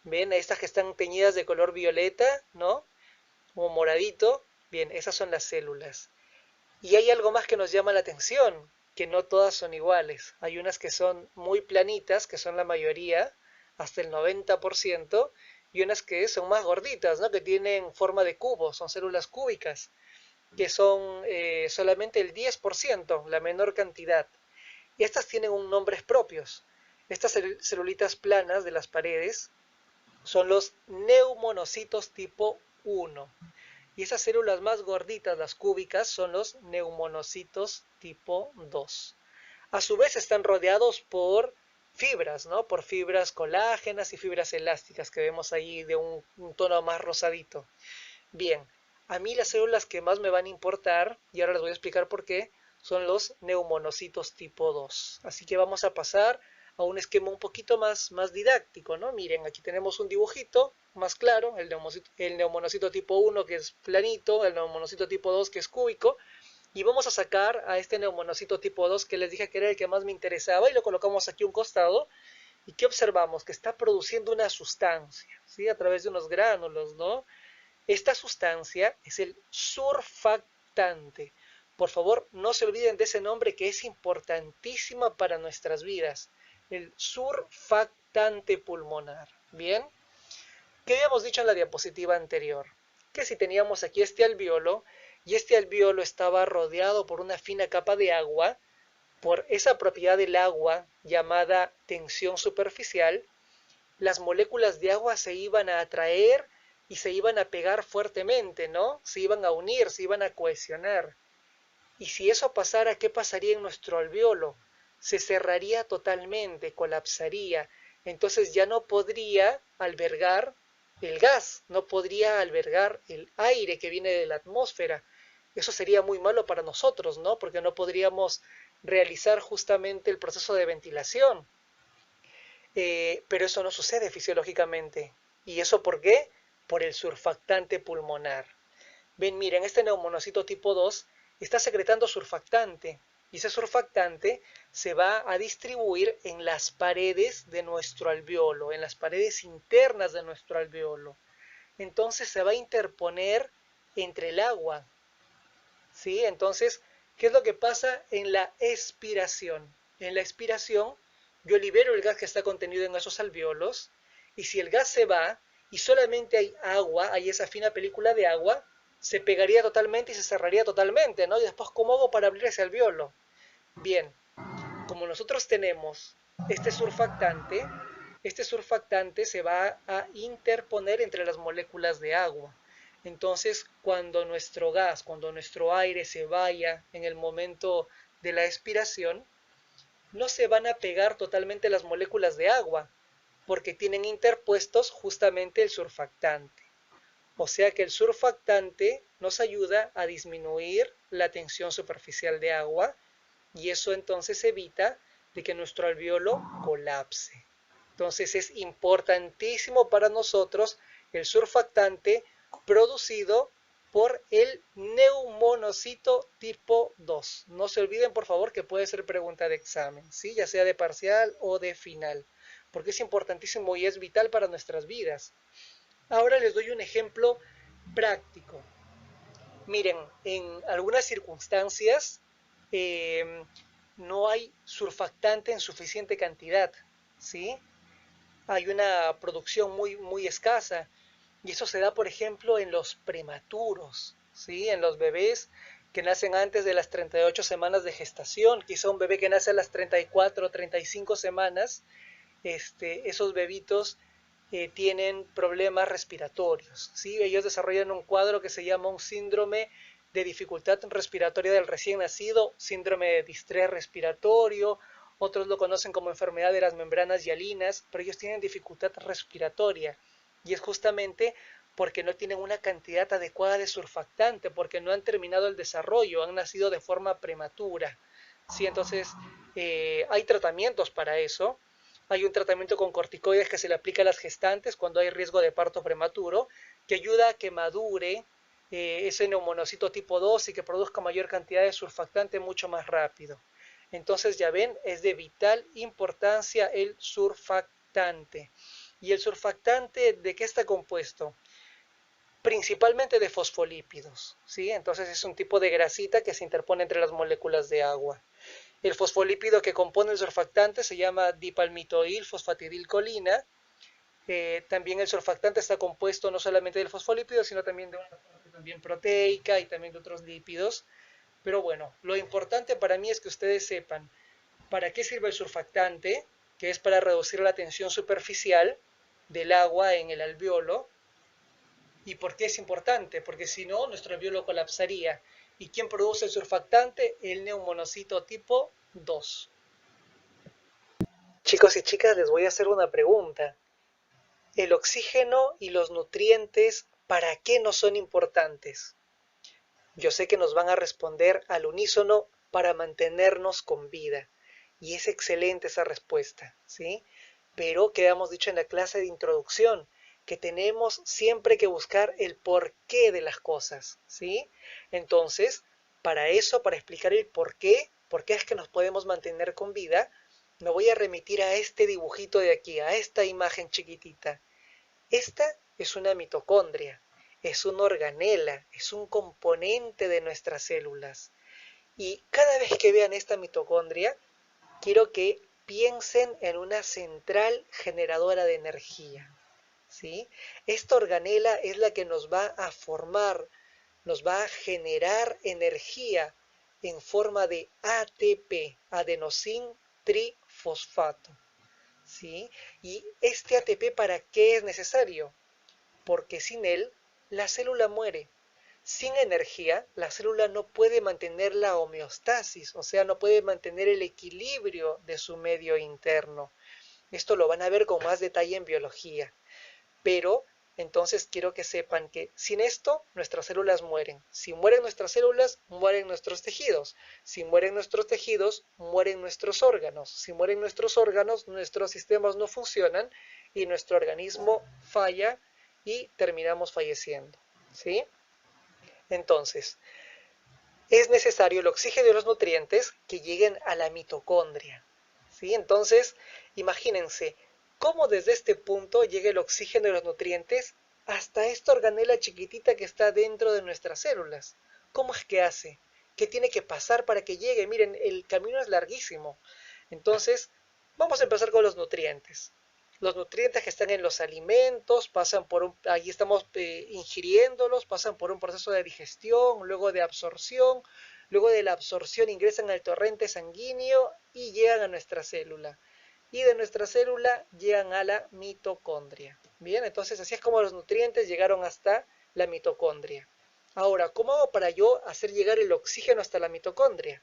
¿Ven? Estas que están teñidas de color violeta, ¿no? O moradito. Bien, esas son las células. Y hay algo más que nos llama la atención, que no todas son iguales. Hay unas que son muy planitas, que son la mayoría, hasta el 90%, y unas que son más gorditas, ¿no? Que tienen forma de cubo, son células cúbicas, que son solamente el 10%, la menor cantidad. Y estas tienen nombres propios. Estas celulitas planas de las paredes son los neumonocitos tipo 1. Y esas células más gorditas, las cúbicas, son los neumonocitos tipo 2. A su vez están rodeados por fibras, ¿no? Por fibras colágenas y fibras elásticas que vemos ahí de un tono más rosadito. Bien, A mí las células que más me van a importar, y ahora les voy a explicar por qué, son los neumonocitos tipo 2. Así que vamos a pasar a un esquema un poquito más didáctico, ¿no? Miren, aquí tenemos un dibujito más claro, el neumonocito tipo 1 que es planito, el neumonocito tipo 2 que es cúbico, y vamos a sacar a este neumonocito tipo 2 que les dije que era el que más me interesaba y lo colocamos aquí a un costado. ¿Y qué observamos? Que está produciendo una sustancia, ¿sí? A través de unos gránulos, ¿no? Esta sustancia es el surfactante. Por favor, no se olviden de ese nombre que es importantísimo para nuestras vidas. El surfactante pulmonar. Bien, ¿qué habíamos dicho en la diapositiva anterior? Que si teníamos aquí este alveolo y este alveolo estaba rodeado por una fina capa de agua, por esa propiedad del agua llamada tensión superficial, las moléculas de agua se iban a atraer y se iban a pegar fuertemente, ¿no? Se iban a unir, se iban a cohesionar. Y si eso pasara, ¿qué pasaría en nuestro alveolo? Se cerraría totalmente, colapsaría. Entonces ya no podría albergar el gas, no podría albergar el aire que viene de la atmósfera. Eso sería muy malo para nosotros, ¿no? Porque no podríamos realizar justamente el proceso de ventilación. Pero eso no sucede fisiológicamente. ¿Y eso por qué? Por el surfactante pulmonar. Ven, miren, este neumonocito tipo 2 está secretando surfactante y ese surfactante se va a distribuir en las paredes de nuestro alveolo, en las paredes internas de nuestro alveolo. Entonces se va a interponer entre el agua, ¿sí? Entonces, ¿qué es lo que pasa en la expiración? En la expiración, yo libero el gas que está contenido en esos alveolos, y si el gas se va y solamente hay agua, hay esa fina película de agua, se pegaría totalmente y se cerraría totalmente, ¿no? Y después, ¿cómo hago para abrir ese alveolo? Bien, como nosotros tenemos este surfactante se va a interponer entre las moléculas de agua. Entonces, cuando nuestro gas, cuando nuestro aire se vaya en el momento de la expiración, no se van a pegar totalmente las moléculas de agua, porque tienen interpuestos justamente el surfactante. O sea que el surfactante nos ayuda a disminuir la tensión superficial de agua y eso entonces evita de que nuestro alveolo colapse. Entonces es importantísimo para nosotros el surfactante producido por el neumonocito tipo 2. No se olviden, por favor, que puede ser pregunta de examen, ¿sí? Ya sea de parcial o de final, porque es importantísimo y es vital para nuestras vidas. Ahora les doy un ejemplo práctico. Miren, en algunas circunstancias eh, no hay surfactante en suficiente cantidad, ¿sí? Hay una producción muy escasa y eso se da, por ejemplo, en los prematuros, ¿sí? En los bebés que nacen antes de las 38 semanas de gestación, quizá un bebé que nace a las 34 o 35 semanas, esos bebitos tienen problemas respiratorios, ¿sí? Ellos desarrollan un cuadro que se llama un síndrome de dificultad respiratoria del recién nacido, síndrome de distrés respiratorio, otros lo conocen como enfermedad de las membranas hialinas, pero ellos tienen dificultad respiratoria y es justamente porque no tienen una cantidad adecuada de surfactante, porque no han terminado el desarrollo, han nacido de forma prematura, ¿sí? Entonces, hay tratamientos para eso. Hay un tratamiento con corticoides que se le aplica a las gestantes cuando hay riesgo de parto prematuro, que ayuda a que madure ese neumonocito tipo 2 y que produzca mayor cantidad de surfactante mucho más rápido. Entonces ya ven, es de vital importancia el surfactante. ¿Y el surfactante de qué está compuesto? Principalmente de fosfolípidos, ¿sí? Entonces es un tipo de grasita que se interpone entre las moléculas de agua. El fosfolípido que compone el surfactante se llama dipalmitoil fosfatidilcolina. También el surfactante está compuesto no solamente del fosfolípido, sino también de una parte también proteica y también de otros lípidos. Pero bueno, lo importante para mí es que ustedes sepan para qué sirve el surfactante, que es para reducir la tensión superficial del agua en el alveolo. ¿Y por qué es importante? Porque si no, nuestro alveolo colapsaría. ¿Y quién produce el surfactante? El neumonocito tipo 2. Chicos y chicas, les voy a hacer una pregunta. ¿El oxígeno y los nutrientes ¿para qué nos son importantes? Yo sé que nos van a responder al unísono para mantenernos con vida. Y es excelente esa respuesta, ¿sí? Pero quedamos dicho en la clase de introducción, que tenemos siempre que buscar el porqué de las cosas, ¿sí? Entonces, para eso, para explicar el por qué es que nos podemos mantener con vida, me voy a remitir a este dibujito de aquí, a esta imagen chiquitita. Esta es una mitocondria, es una organela, es un componente de nuestras células. Y cada vez que vean esta mitocondria, quiero que piensen en una central generadora de energía, ¿sí? Esta organela es la que nos va a formar, nos va a generar energía en forma de ATP, adenosín trifosfato, ¿sí? ¿Y este ATP para qué es necesario? Porque sin él la célula muere. Sin energía, la célula no puede mantener la homeostasis, o sea, no puede mantener el equilibrio de su medio interno. Esto lo van a ver con más detalle en biología. Pero entonces quiero que sepan que sin esto nuestras células mueren. Si mueren nuestras células, mueren nuestros tejidos. Si mueren nuestros tejidos, mueren nuestros órganos. Si mueren nuestros órganos, nuestros sistemas no funcionan y nuestro organismo falla y terminamos falleciendo, ¿sí? Entonces, es necesario el oxígeno y los nutrientes que lleguen a la mitocondria, ¿sí? Entonces, imagínense cómo desde este punto llega el oxígeno y los nutrientes hasta esta organela chiquitita que está dentro de nuestras células. ¿Cómo es que hace? ¿Qué tiene que pasar para que llegue? Miren, el camino es larguísimo. Entonces, vamos a empezar con los nutrientes. Los nutrientes que están en los alimentos pasan por ahí estamos ingiriéndolos, pasan por un proceso de digestión, luego de absorción, luego de la absorción ingresan al torrente sanguíneo y llegan a nuestra célula. Y de nuestra célula llegan a la mitocondria. Bien, entonces así es como los nutrientes llegaron hasta la mitocondria. Ahora, ¿cómo hago para yo hacer llegar el oxígeno hasta la mitocondria?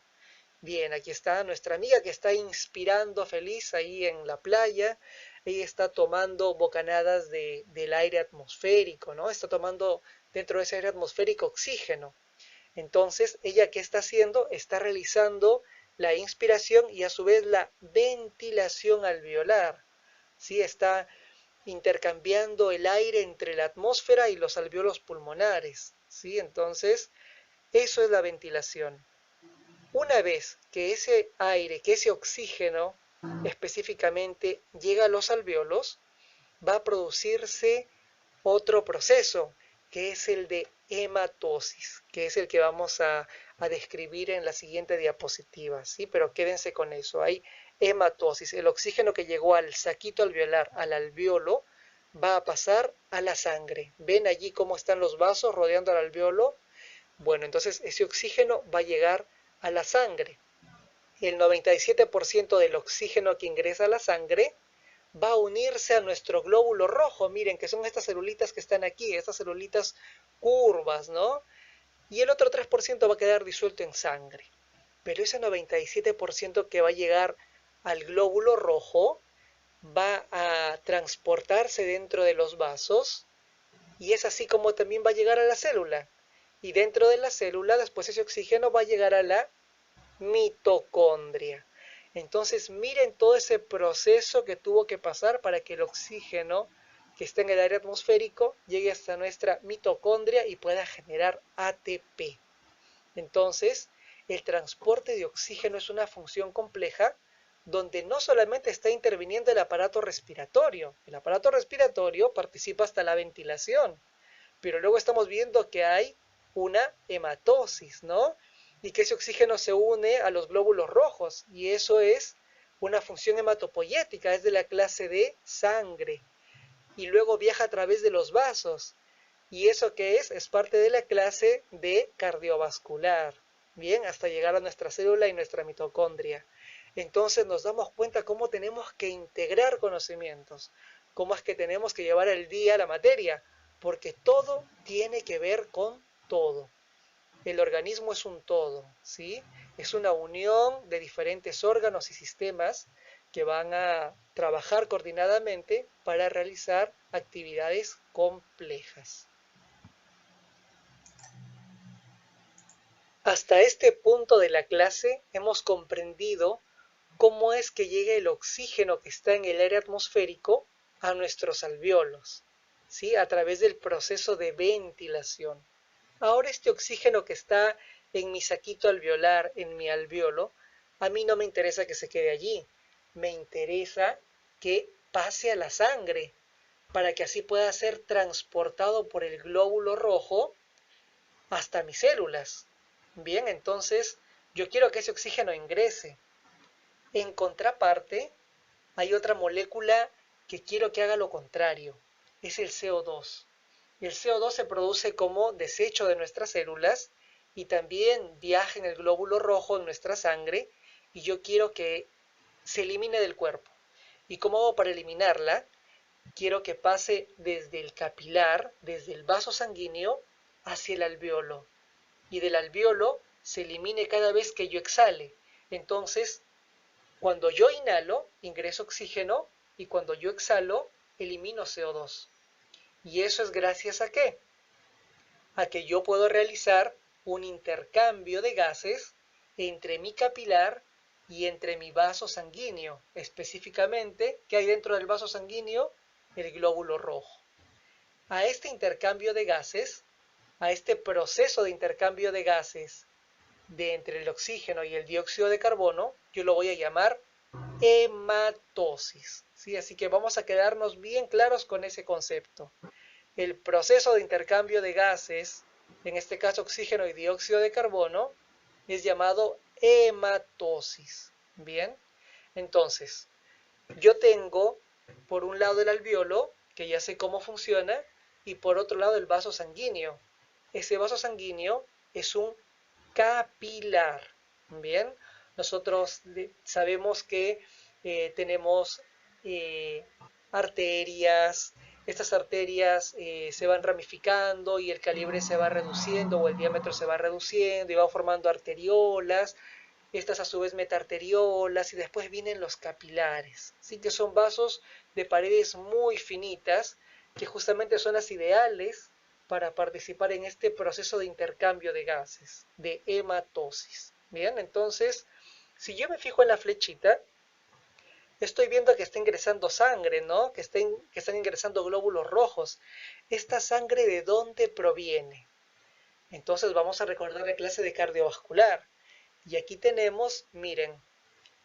Bien, aquí está nuestra amiga que está inspirando feliz ahí en la playa. Ella está tomando bocanadas del aire atmosférico, ¿no? Está tomando dentro de ese aire atmosférico oxígeno. Entonces, ¿ella qué está haciendo? Está realizando la inspiración y a su vez la ventilación alveolar. ¿Sí? Está intercambiando el aire entre la atmósfera y los alveolos pulmonares. ¿Sí? Entonces, eso es la ventilación. Una vez que ese aire, que ese oxígeno específicamente llega a los alveolos, va a producirse otro proceso, que es el de hematosis, que es el que vamos a describir en la siguiente diapositiva, ¿sí? Pero quédense con eso, hay hematosis, el oxígeno que llegó al saquito alveolar, al alveolo, va a pasar a la sangre. ¿Ven allí cómo están los vasos rodeando al alveolo? Bueno, entonces ese oxígeno va a llegar a la sangre. El 97% del oxígeno que ingresa a la sangre va a unirse a nuestro glóbulo rojo. Miren, que son estas celulitas que están aquí, estas celulitas curvas, ¿no? Y el otro 3% va a quedar disuelto en sangre. Pero ese 97% que va a llegar al glóbulo rojo va a transportarse dentro de los vasos y es así como también va a llegar a la célula. Y dentro de la célula, después ese oxígeno va a llegar a la mitocondria. Entonces miren todo ese proceso que tuvo que pasar para que el oxígeno que está en el aire atmosférico llegue hasta nuestra mitocondria y pueda generar ATP. Entonces, el transporte de oxígeno es una función compleja donde no solamente está interviniendo el aparato respiratorio participa hasta la ventilación, pero luego estamos viendo que hay una hematosis, ¿no? Y que ese oxígeno se une a los glóbulos rojos, y eso es una función hematopoyética, es de la clase de sangre, y luego viaja a través de los vasos, y eso que es parte de la clase de cardiovascular, bien, hasta llegar a nuestra célula y nuestra mitocondria. Entonces nos damos cuenta cómo tenemos que integrar conocimientos, cómo es que tenemos que llevar al día la materia, porque todo tiene que ver con todo. El organismo es un todo, ¿sí? Es una unión de diferentes órganos y sistemas que van a trabajar coordinadamente para realizar actividades complejas. Hasta este punto de la clase hemos comprendido cómo es que llega el oxígeno que está en el aire atmosférico a nuestros alvéolos, ¿sí? A través del proceso de ventilación. Ahora este oxígeno que está en mi saquito alveolar, en mi alvéolo, a mí no me interesa que se quede allí, me interesa que pase a la sangre, para que así pueda ser transportado por el glóbulo rojo hasta mis células. Bien, entonces yo quiero que ese oxígeno ingrese. En contraparte, hay otra molécula que quiero que haga lo contrario, es el CO2. El CO2 se produce como desecho de nuestras células y también viaja en el glóbulo rojo en nuestra sangre y yo quiero que se elimine del cuerpo. ¿Y cómo hago para eliminarla? Quiero que pase desde el capilar, desde el vaso sanguíneo, hacia el alvéolo. Y del alvéolo se elimine cada vez que yo exhale. Entonces, cuando yo inhalo, ingreso oxígeno y cuando yo exhalo, elimino CO2. ¿Y eso es gracias a qué? A que yo puedo realizar un intercambio de gases entre mi capilar y entre mi vaso sanguíneo. Específicamente, ¿qué hay dentro del vaso sanguíneo? El glóbulo rojo. A este intercambio de gases, a este proceso de intercambio de gases de entre el oxígeno y el dióxido de carbono, yo lo voy a llamar hematosis. ¿Sí? Así que vamos a quedarnos bien claros con ese concepto. El proceso de intercambio de gases, en este caso oxígeno y dióxido de carbono, es llamado hematosis. Bien, entonces, yo tengo por un lado el alvéolo, que ya sé cómo funciona, y por otro lado el vaso sanguíneo. Ese vaso sanguíneo es un capilar. Bien, nosotros sabemos que tenemos eh, arterias, estas arterias se van ramificando y el calibre se va reduciendo o el diámetro se va reduciendo y va formando arteriolas, estas a su vez metarteriolas y después vienen los capilares, ¿sí? Que son vasos de paredes muy finitas que justamente son las ideales para participar en este proceso de intercambio de gases, de hematosis. Bien, entonces, si yo me fijo en la flechita, estoy viendo que está ingresando sangre, ¿no? Que están ingresando glóbulos rojos. ¿Esta sangre de dónde proviene? Entonces vamos a recordar la clase de cardiovascular. Y aquí tenemos, miren,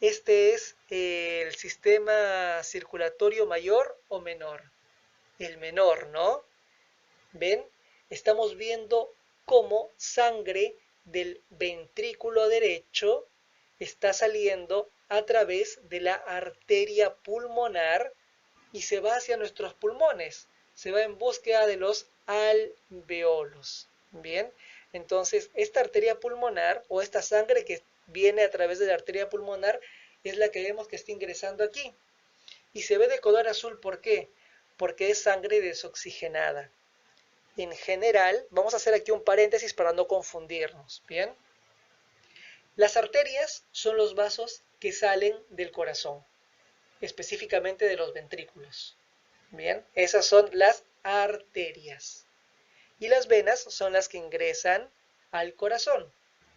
este es el sistema circulatorio mayor o menor. El menor, ¿no? ¿Ven? Estamos viendo cómo sangre del ventrículo derecho está saliendo a través de la arteria pulmonar y se va hacia nuestros pulmones, se va en búsqueda de los alveolos. Bien, entonces esta arteria pulmonar o esta sangre que viene a través de la arteria pulmonar es la que vemos que está ingresando aquí. Y se ve de color azul, ¿por qué? Porque es sangre desoxigenada. En general, vamos a hacer aquí un paréntesis para no confundirnos, ¿bien? Las arterias son los vasos que salen del corazón, específicamente de los ventrículos. Bien, esas son las arterias. Y las venas son las que ingresan al corazón.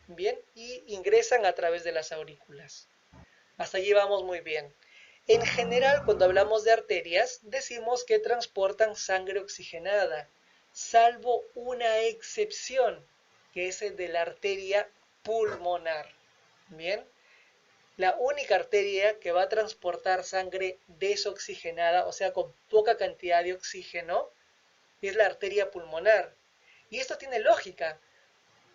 Bien, y ingresan a través de las aurículas. Hasta allí vamos muy bien. En general, cuando hablamos de arterias, decimos que transportan sangre oxigenada, salvo una excepción, que es el de la arteria pulmonar. Bien, la única arteria que va a transportar sangre desoxigenada, o sea, con poca cantidad de oxígeno, es la arteria pulmonar. Y esto tiene lógica.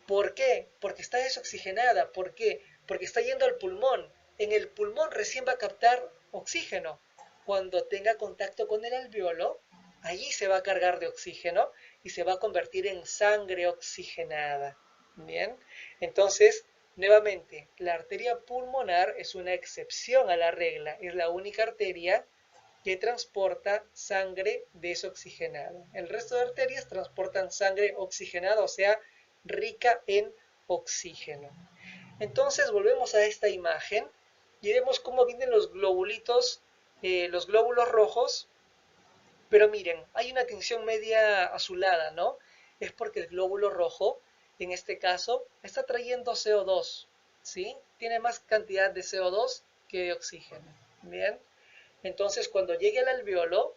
¿Por qué? Porque está desoxigenada. ¿Por qué? Porque está yendo al pulmón. En el pulmón recién va a captar oxígeno. Cuando tenga contacto con el alvéolo, allí se va a cargar de oxígeno y se va a convertir en sangre oxigenada. Bien, entonces, nuevamente, la arteria pulmonar es una excepción a la regla. Es la única arteria que transporta sangre desoxigenada. El resto de arterias transportan sangre oxigenada, o sea, rica en oxígeno. Entonces volvemos a esta imagen y vemos cómo vienen los globulitos, los glóbulos rojos, pero miren, hay una tinción media azulada, ¿no? Es porque el glóbulo rojo en este caso, está trayendo CO2, ¿sí? Tiene más cantidad de CO2 que de oxígeno, ¿bien? Entonces, cuando llegue al alveolo,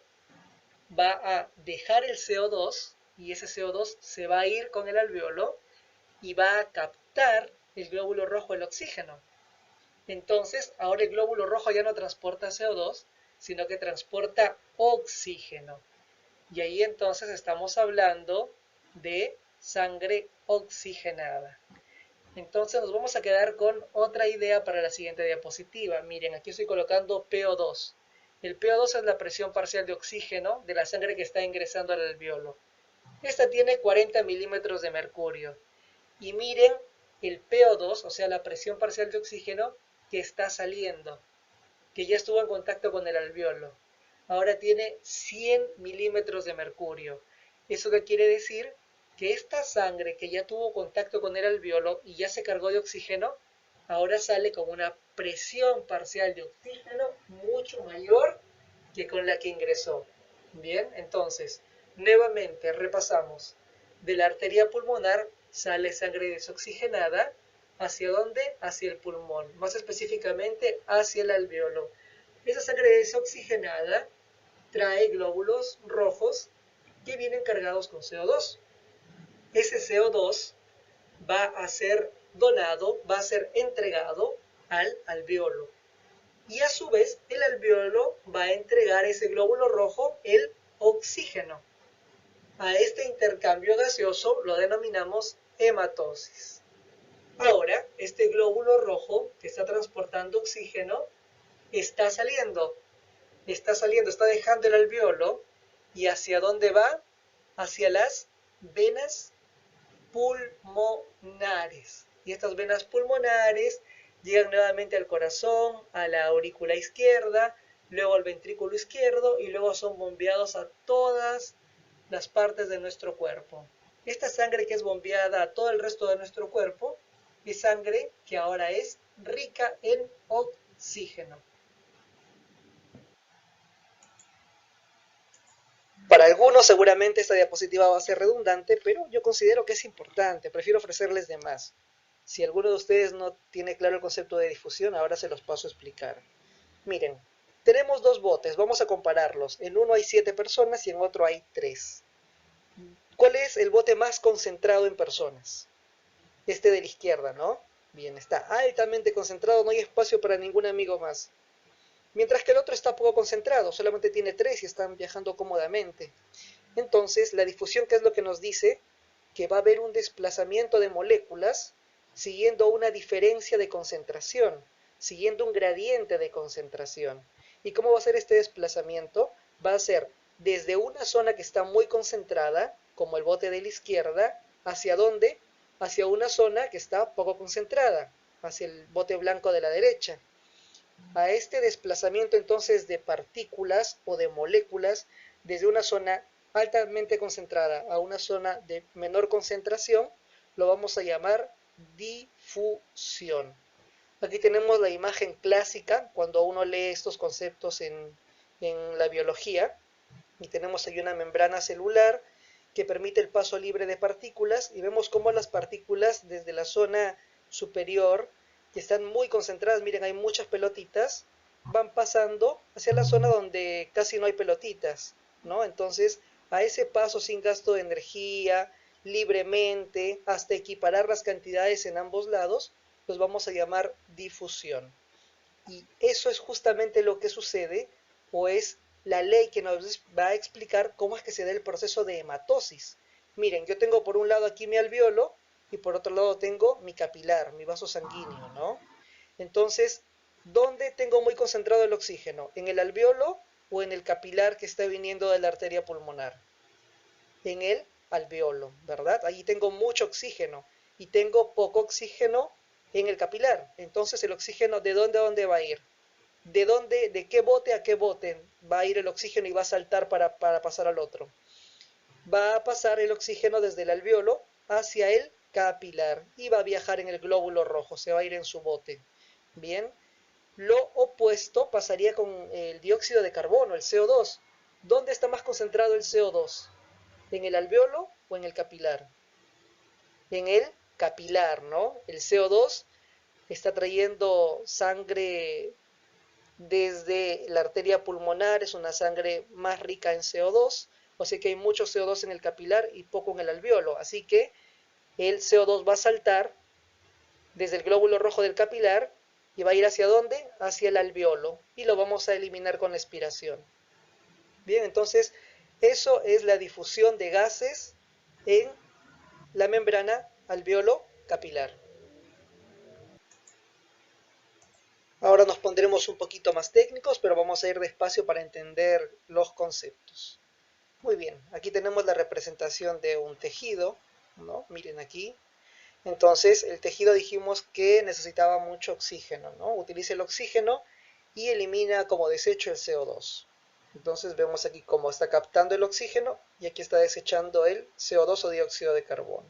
va a dejar el CO2 y ese CO2 se va a ir con el alveolo y va a captar el glóbulo rojo el oxígeno. Entonces, ahora el glóbulo rojo ya no transporta CO2, sino que transporta oxígeno. Y ahí entonces estamos hablando de sangre oxigenada. Entonces nos vamos a quedar con otra idea para la siguiente diapositiva. Miren, aquí estoy colocando PO2. El PO2 es la presión parcial de oxígeno de la sangre que está ingresando al alveolo. Esta tiene 40 milímetros de mercurio. Y miren el PO2, o sea, la presión parcial de oxígeno que está saliendo, que ya estuvo en contacto con el alveolo. Ahora tiene 100 milímetros de mercurio. ¿Eso qué quiere decir? Que esta sangre que ya tuvo contacto con el alveolo y ya se cargó de oxígeno, ahora sale con una presión parcial de oxígeno mucho mayor que con la que ingresó. Bien, entonces, nuevamente repasamos. De la arteria pulmonar sale sangre desoxigenada. ¿Hacia dónde? Hacia el pulmón, más específicamente hacia el alveolo. Esa sangre desoxigenada trae glóbulos rojos que vienen cargados con CO2. Ese CO2 va a ser donado, va a ser entregado al alveolo. Y a su vez, el alveolo va a entregar a ese glóbulo rojo el oxígeno. A este intercambio gaseoso lo denominamos hematosis. Ahora, este glóbulo rojo que está transportando oxígeno está saliendo, está dejando el alveolo. ¿Y hacia dónde va? Hacia las venas pulmonares. Y estas venas pulmonares llegan nuevamente al corazón, a la aurícula izquierda, luego al ventrículo izquierdo y luego son bombeados a todas las partes de nuestro cuerpo. Esta sangre que es bombeada a todo el resto de nuestro cuerpo es sangre que ahora es rica en oxígeno. Para algunos seguramente esta diapositiva va a ser redundante, pero yo considero que es importante, prefiero ofrecerles de más. Si alguno de ustedes no tiene claro el concepto de difusión, ahora se los paso a explicar. Miren, tenemos dos botes, vamos a compararlos. En uno hay 7 personas y en otro hay 3. ¿Cuál es el bote más concentrado en personas? Este de la izquierda, ¿no? Bien, está altamente concentrado, no hay espacio para ningún amigo más. Mientras que el otro está poco concentrado, solamente tiene 3 y están viajando cómodamente. Entonces, la difusión, ¿qué es lo que nos dice? Que va a haber un desplazamiento de moléculas siguiendo una diferencia de concentración, siguiendo un gradiente de concentración. ¿Y cómo va a ser este desplazamiento? Va a ser desde una zona que está muy concentrada, como el bote de la izquierda, ¿hacia dónde? Hacia una zona que está poco concentrada, hacia el bote blanco de la derecha. A este desplazamiento entonces de partículas o de moléculas desde una zona altamente concentrada a una zona de menor concentración, lo vamos a llamar difusión. Aquí tenemos la imagen clásica cuando uno lee estos conceptos en la biología, y tenemos ahí una membrana celular que permite el paso libre de partículas, y vemos cómo las partículas desde la zona superior, que están muy concentradas, miren, hay muchas pelotitas, van pasando hacia la zona donde casi no hay pelotitas, ¿no? Entonces, a ese paso sin gasto de energía, libremente, hasta equiparar las cantidades en ambos lados, los vamos a llamar difusión. Y eso es justamente lo que sucede, o es la ley que nos va a explicar cómo es que se da el proceso de hematosis. Miren, yo tengo por un lado aquí mi alveolo y por otro lado tengo mi capilar, mi vaso sanguíneo, ¿no? Entonces, ¿dónde tengo muy concentrado el oxígeno? ¿En el alveolo o en el capilar que está viniendo de la arteria pulmonar? En el alveolo, ¿verdad? Allí tengo mucho oxígeno y tengo poco oxígeno en el capilar. Entonces, ¿el oxígeno de dónde a dónde va a ir? ¿De qué bote a qué bote va a ir el oxígeno y va a saltar para pasar al otro? Va a pasar el oxígeno desde el alveolo hacia el capilar y va a viajar en el glóbulo rojo, se va a ir en su bote. Bien, lo opuesto pasaría con el dióxido de carbono, el CO2. ¿Dónde está más concentrado el CO2? ¿En el alveolo o en el capilar? en el capilar, ¿no? El CO2 está trayendo sangre desde la arteria pulmonar, es una sangre más rica en CO2, o sea que hay mucho CO2 en el capilar y poco en el alveolo, así que el CO2 va a saltar desde el glóbulo rojo del capilar y va a ir ¿hacia dónde? Hacia el alveolo y lo vamos a eliminar con la expiración. Bien, entonces eso es la difusión de gases en la membrana alveolo capilar. Ahora nos pondremos un poquito más técnicos, pero vamos a ir despacio para entender los conceptos. Muy bien, aquí tenemos la representación de un tejido, ¿no? Miren aquí. Entonces, el tejido dijimos que necesitaba mucho oxígeno, ¿no? Utiliza el oxígeno y elimina como desecho el CO2. Entonces vemos aquí cómo está captando el oxígeno y aquí está desechando el CO2 o dióxido de carbono.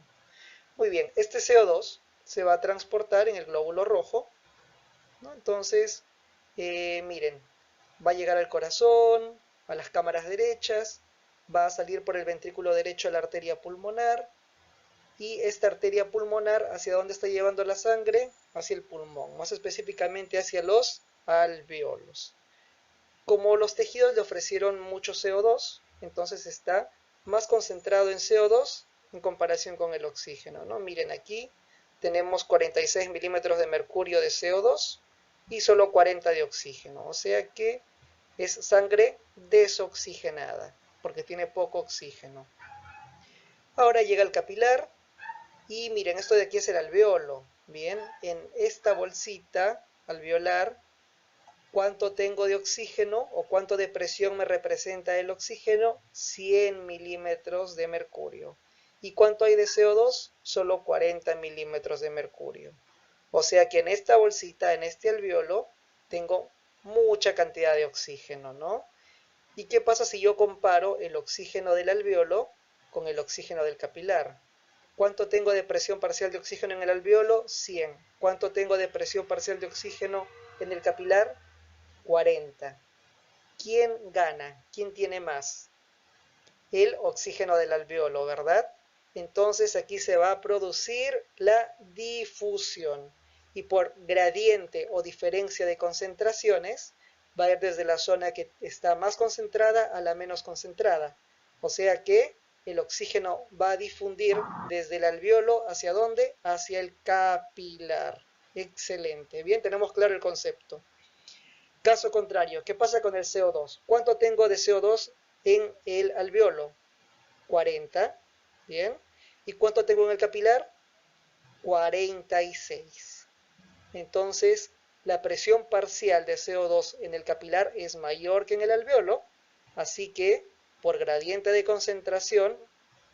Muy bien, este CO2 se va a transportar en el glóbulo rojo, ¿no? Entonces, miren, va a llegar al corazón, a las cámaras derechas, va a salir por el ventrículo derecho a la arteria pulmonar, y esta arteria pulmonar, ¿hacia dónde está llevando la sangre? Hacia el pulmón, más específicamente hacia los alveolos. Como los tejidos le ofrecieron mucho CO2, entonces está más concentrado en CO2 en comparación con el oxígeno, ¿no? Miren aquí, tenemos 46 milímetros de mercurio de CO2 y solo 40 de oxígeno, o sea que es sangre desoxigenada, porque tiene poco oxígeno. Ahora llega el capilar, y miren, esto de aquí es el alveolo. Bien, en esta bolsita alveolar, ¿cuánto tengo de oxígeno o cuánto de presión me representa el oxígeno? 100 milímetros de mercurio. ¿Y cuánto hay de CO2? Solo 40 milímetros de mercurio. O sea que en esta bolsita, en este alveolo, tengo mucha cantidad de oxígeno, ¿no? ¿Y qué pasa si yo comparo el oxígeno del alveolo con el oxígeno del capilar? ¿Cuánto tengo de presión parcial de oxígeno en el alveolo? 100. ¿Cuánto tengo de presión parcial de oxígeno en el capilar? 40. ¿Quién gana? ¿Quién tiene más? El oxígeno del alveolo, ¿verdad? Entonces aquí se va a producir la difusión. Y por gradiente o diferencia de concentraciones, va a ir desde la zona que está más concentrada a la menos concentrada. O sea que el oxígeno va a difundir desde el alveolo ¿hacia dónde? Hacia el capilar. Excelente. Bien, tenemos claro el concepto. Caso contrario, ¿qué pasa con el CO2? ¿Cuánto tengo de CO2 en el alveolo? 40. Bien. ¿Y cuánto tengo en el capilar? 46. Entonces, la presión parcial de CO2 en el capilar es mayor que en el alveolo, así que por gradiente de concentración,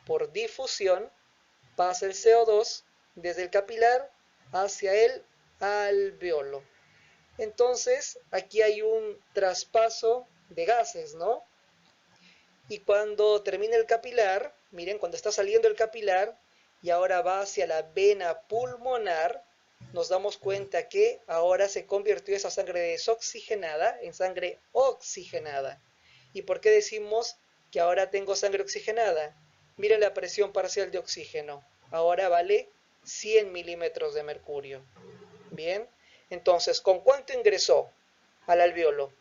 por difusión, pasa el CO2 desde el capilar hacia el alveolo. Entonces, aquí hay un traspaso de gases, ¿no? Y cuando termina el capilar, miren, cuando está saliendo el capilar y ahora va hacia la vena pulmonar, nos damos cuenta que ahora se convirtió esa sangre desoxigenada en sangre oxigenada. ¿Y por qué decimos que ahora tengo sangre oxigenada? Miren la presión parcial de oxígeno. Ahora vale 100 milímetros de mercurio. Bien, entonces, ¿con cuánto ingresó al alveolo?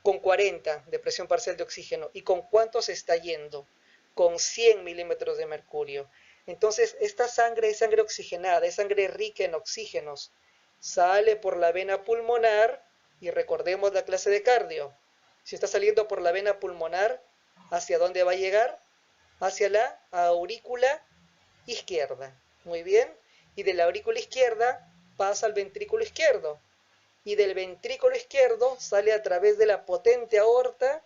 Con 40 de presión parcial de oxígeno. ¿Y con cuánto se está yendo? Con 100 milímetros de mercurio. Entonces, esta sangre es sangre oxigenada, es sangre rica en oxígenos. Sale por la vena pulmonar y recordemos la clase de cardio. Si está saliendo por la vena pulmonar, ¿hacia dónde va a llegar? Hacia la aurícula izquierda. Muy bien. Y de la aurícula izquierda pasa al ventrículo izquierdo. Y del ventrículo izquierdo sale a través de la potente aorta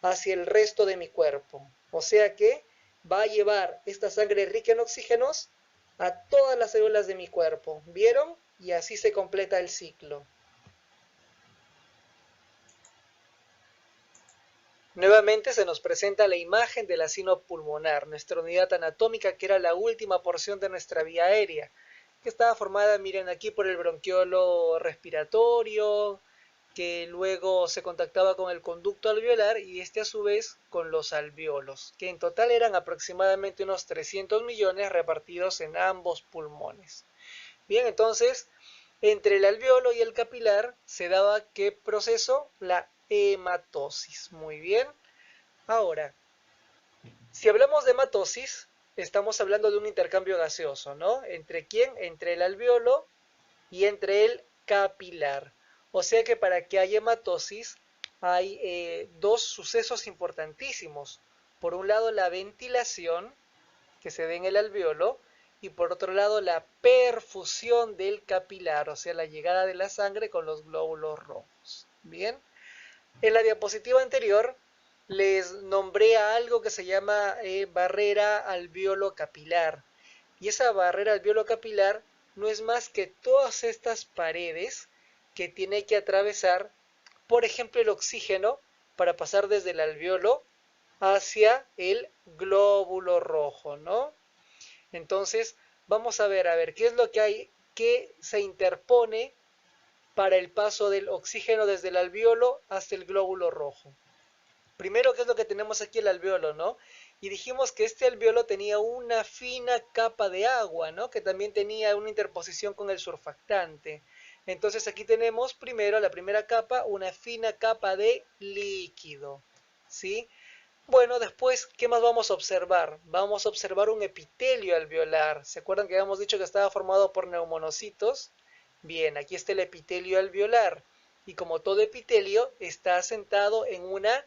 hacia el resto de mi cuerpo. O sea que va a llevar esta sangre rica en oxígenos a todas las células de mi cuerpo. ¿Vieron? Y así se completa el ciclo. Nuevamente se nos presenta la imagen del asino pulmonar, nuestra unidad anatómica que era la última porción de nuestra vía aérea, que estaba formada, miren aquí, por el bronquiolo respiratorio, que luego se contactaba con el conducto alveolar y este a su vez con los alvéolos, que en total eran aproximadamente unos 300 millones repartidos en ambos pulmones. Bien, entonces, entre el alvéolo y el capilar se daba ¿qué proceso? La hematosis. Muy bien. Ahora, si hablamos de hematosis, estamos hablando de un intercambio gaseoso, ¿no? ¿Entre quién? Entre el alvéolo y entre el capilar. O sea que para que haya hematosis hay dos sucesos importantísimos. Por un lado, la ventilación que se ve en el alvéolo y por otro lado, la perfusión del capilar, o sea, la llegada de la sangre con los glóbulos rojos. Bien, en la diapositiva anterior les nombré a algo que se llama barrera alvéolo capilar. Y esa barrera alvéolo capilar no es más que todas estas paredes que tiene que atravesar, por ejemplo, el oxígeno para pasar desde el alvéolo hacia el glóbulo rojo, ¿no? Entonces, vamos a ver, qué es lo que hay, que se interpone para el paso del oxígeno desde el alvéolo hasta el glóbulo rojo. Primero, ¿qué es lo que tenemos aquí? El alvéolo, ¿no? Y dijimos que este alvéolo tenía una fina capa de agua, ¿no? Que también tenía una interposición con el surfactante. Entonces aquí tenemos primero, la primera capa, una fina capa de líquido, ¿sí? Bueno, después, ¿qué más vamos a observar? Vamos a observar un epitelio alveolar. ¿Se acuerdan que habíamos dicho que estaba formado por neumonocitos? Bien, aquí está el epitelio alveolar. Y como todo epitelio, está asentado en una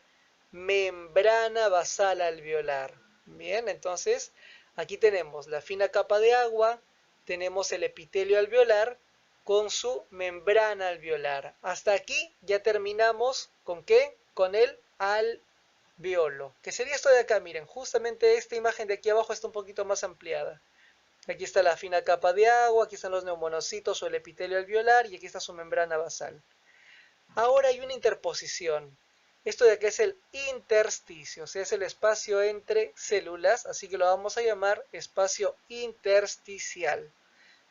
membrana basal alveolar. Bien, entonces aquí tenemos la fina capa de agua, tenemos el epitelio alveolar con su membrana alveolar. Hasta aquí ya terminamos ¿con qué? Con el alveolo. ¿Qué sería esto de acá? Miren, justamente esta imagen de aquí abajo está un poquito más ampliada. Aquí está la fina capa de agua, aquí están los neumonocitos o el epitelio alveolar y aquí está su membrana basal. Ahora hay una interposición. Esto de acá es el intersticio, o sea, es el espacio entre células, así que lo vamos a llamar espacio intersticial.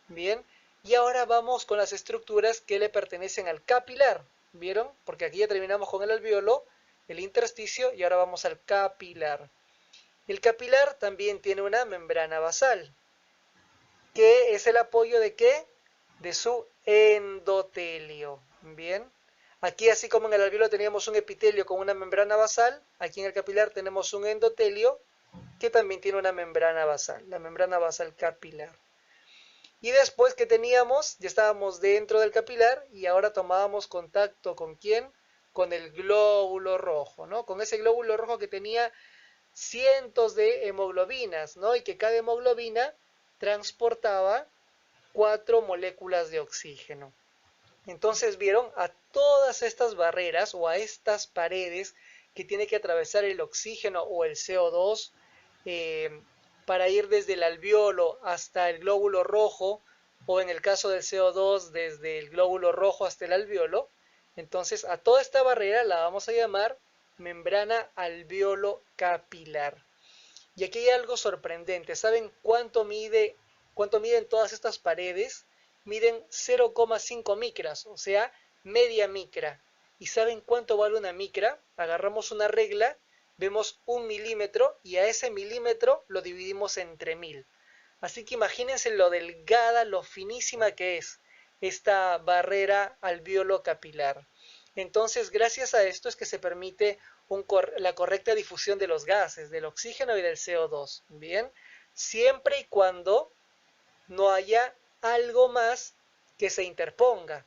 Bien, y ahora vamos con las estructuras que le pertenecen al capilar. ¿Vieron? Porque aquí ya terminamos con el alvéolo, el intersticio y ahora vamos al capilar. El capilar también tiene una membrana basal, que es el apoyo de ¿qué? De su endotelio. Bien. Aquí, así como en el alvéolo teníamos un epitelio con una membrana basal, aquí en el capilar tenemos un endotelio que también tiene una membrana basal, la membrana basal capilar. Y después que teníamos, ya estábamos dentro del capilar y ahora tomábamos contacto ¿con quién? Con el glóbulo rojo, ¿no? Con ese glóbulo rojo que tenía cientos de hemoglobinas, ¿no? Y que cada hemoglobina transportaba 4 moléculas de oxígeno. Entonces vieron a todas estas barreras o a estas paredes que tiene que atravesar el oxígeno o el CO2 para ir desde el alvéolo hasta el glóbulo rojo o en el caso del CO2 desde el glóbulo rojo hasta el alvéolo. Entonces a toda esta barrera la vamos a llamar membrana alvéolo capilar. Y aquí hay algo sorprendente. ¿Saben cuánto miden todas estas paredes? Miden 0,5 micras, o sea, media micra. ¿Y saben cuánto vale una micra? Agarramos una regla, vemos 1 milímetro y a ese milímetro lo dividimos entre 1000. Así que imagínense lo delgada, lo finísima que es esta barrera alvéolo capilar. Entonces, gracias a esto es que se permite la correcta difusión de los gases, del oxígeno y del CO2. Bien, siempre y cuando no haya algo más que se interponga.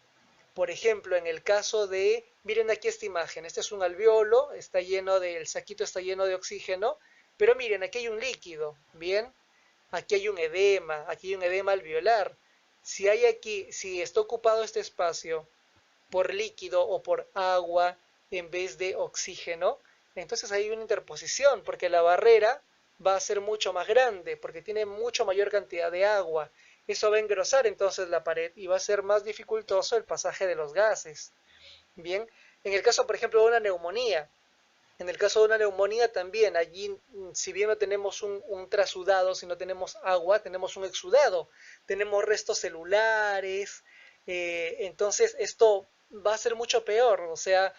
Por ejemplo, en el caso de, miren aquí esta imagen, este es un alvéolo, está lleno el saquito está lleno de oxígeno, pero miren, aquí hay un líquido, bien, aquí hay un edema alveolar. Si está ocupado este espacio por líquido o por agua en vez de oxígeno, entonces hay una interposición, porque la barrera va a ser mucho más grande, porque tiene mucho mayor cantidad de agua. Eso va a engrosar entonces la pared y va a ser más dificultoso el pasaje de los gases. Bien, en el caso, por ejemplo, de una neumonía, también, allí, si bien no tenemos un trasudado, si no tenemos agua, tenemos un exudado, tenemos restos celulares, entonces esto va a ser mucho peor, o sea,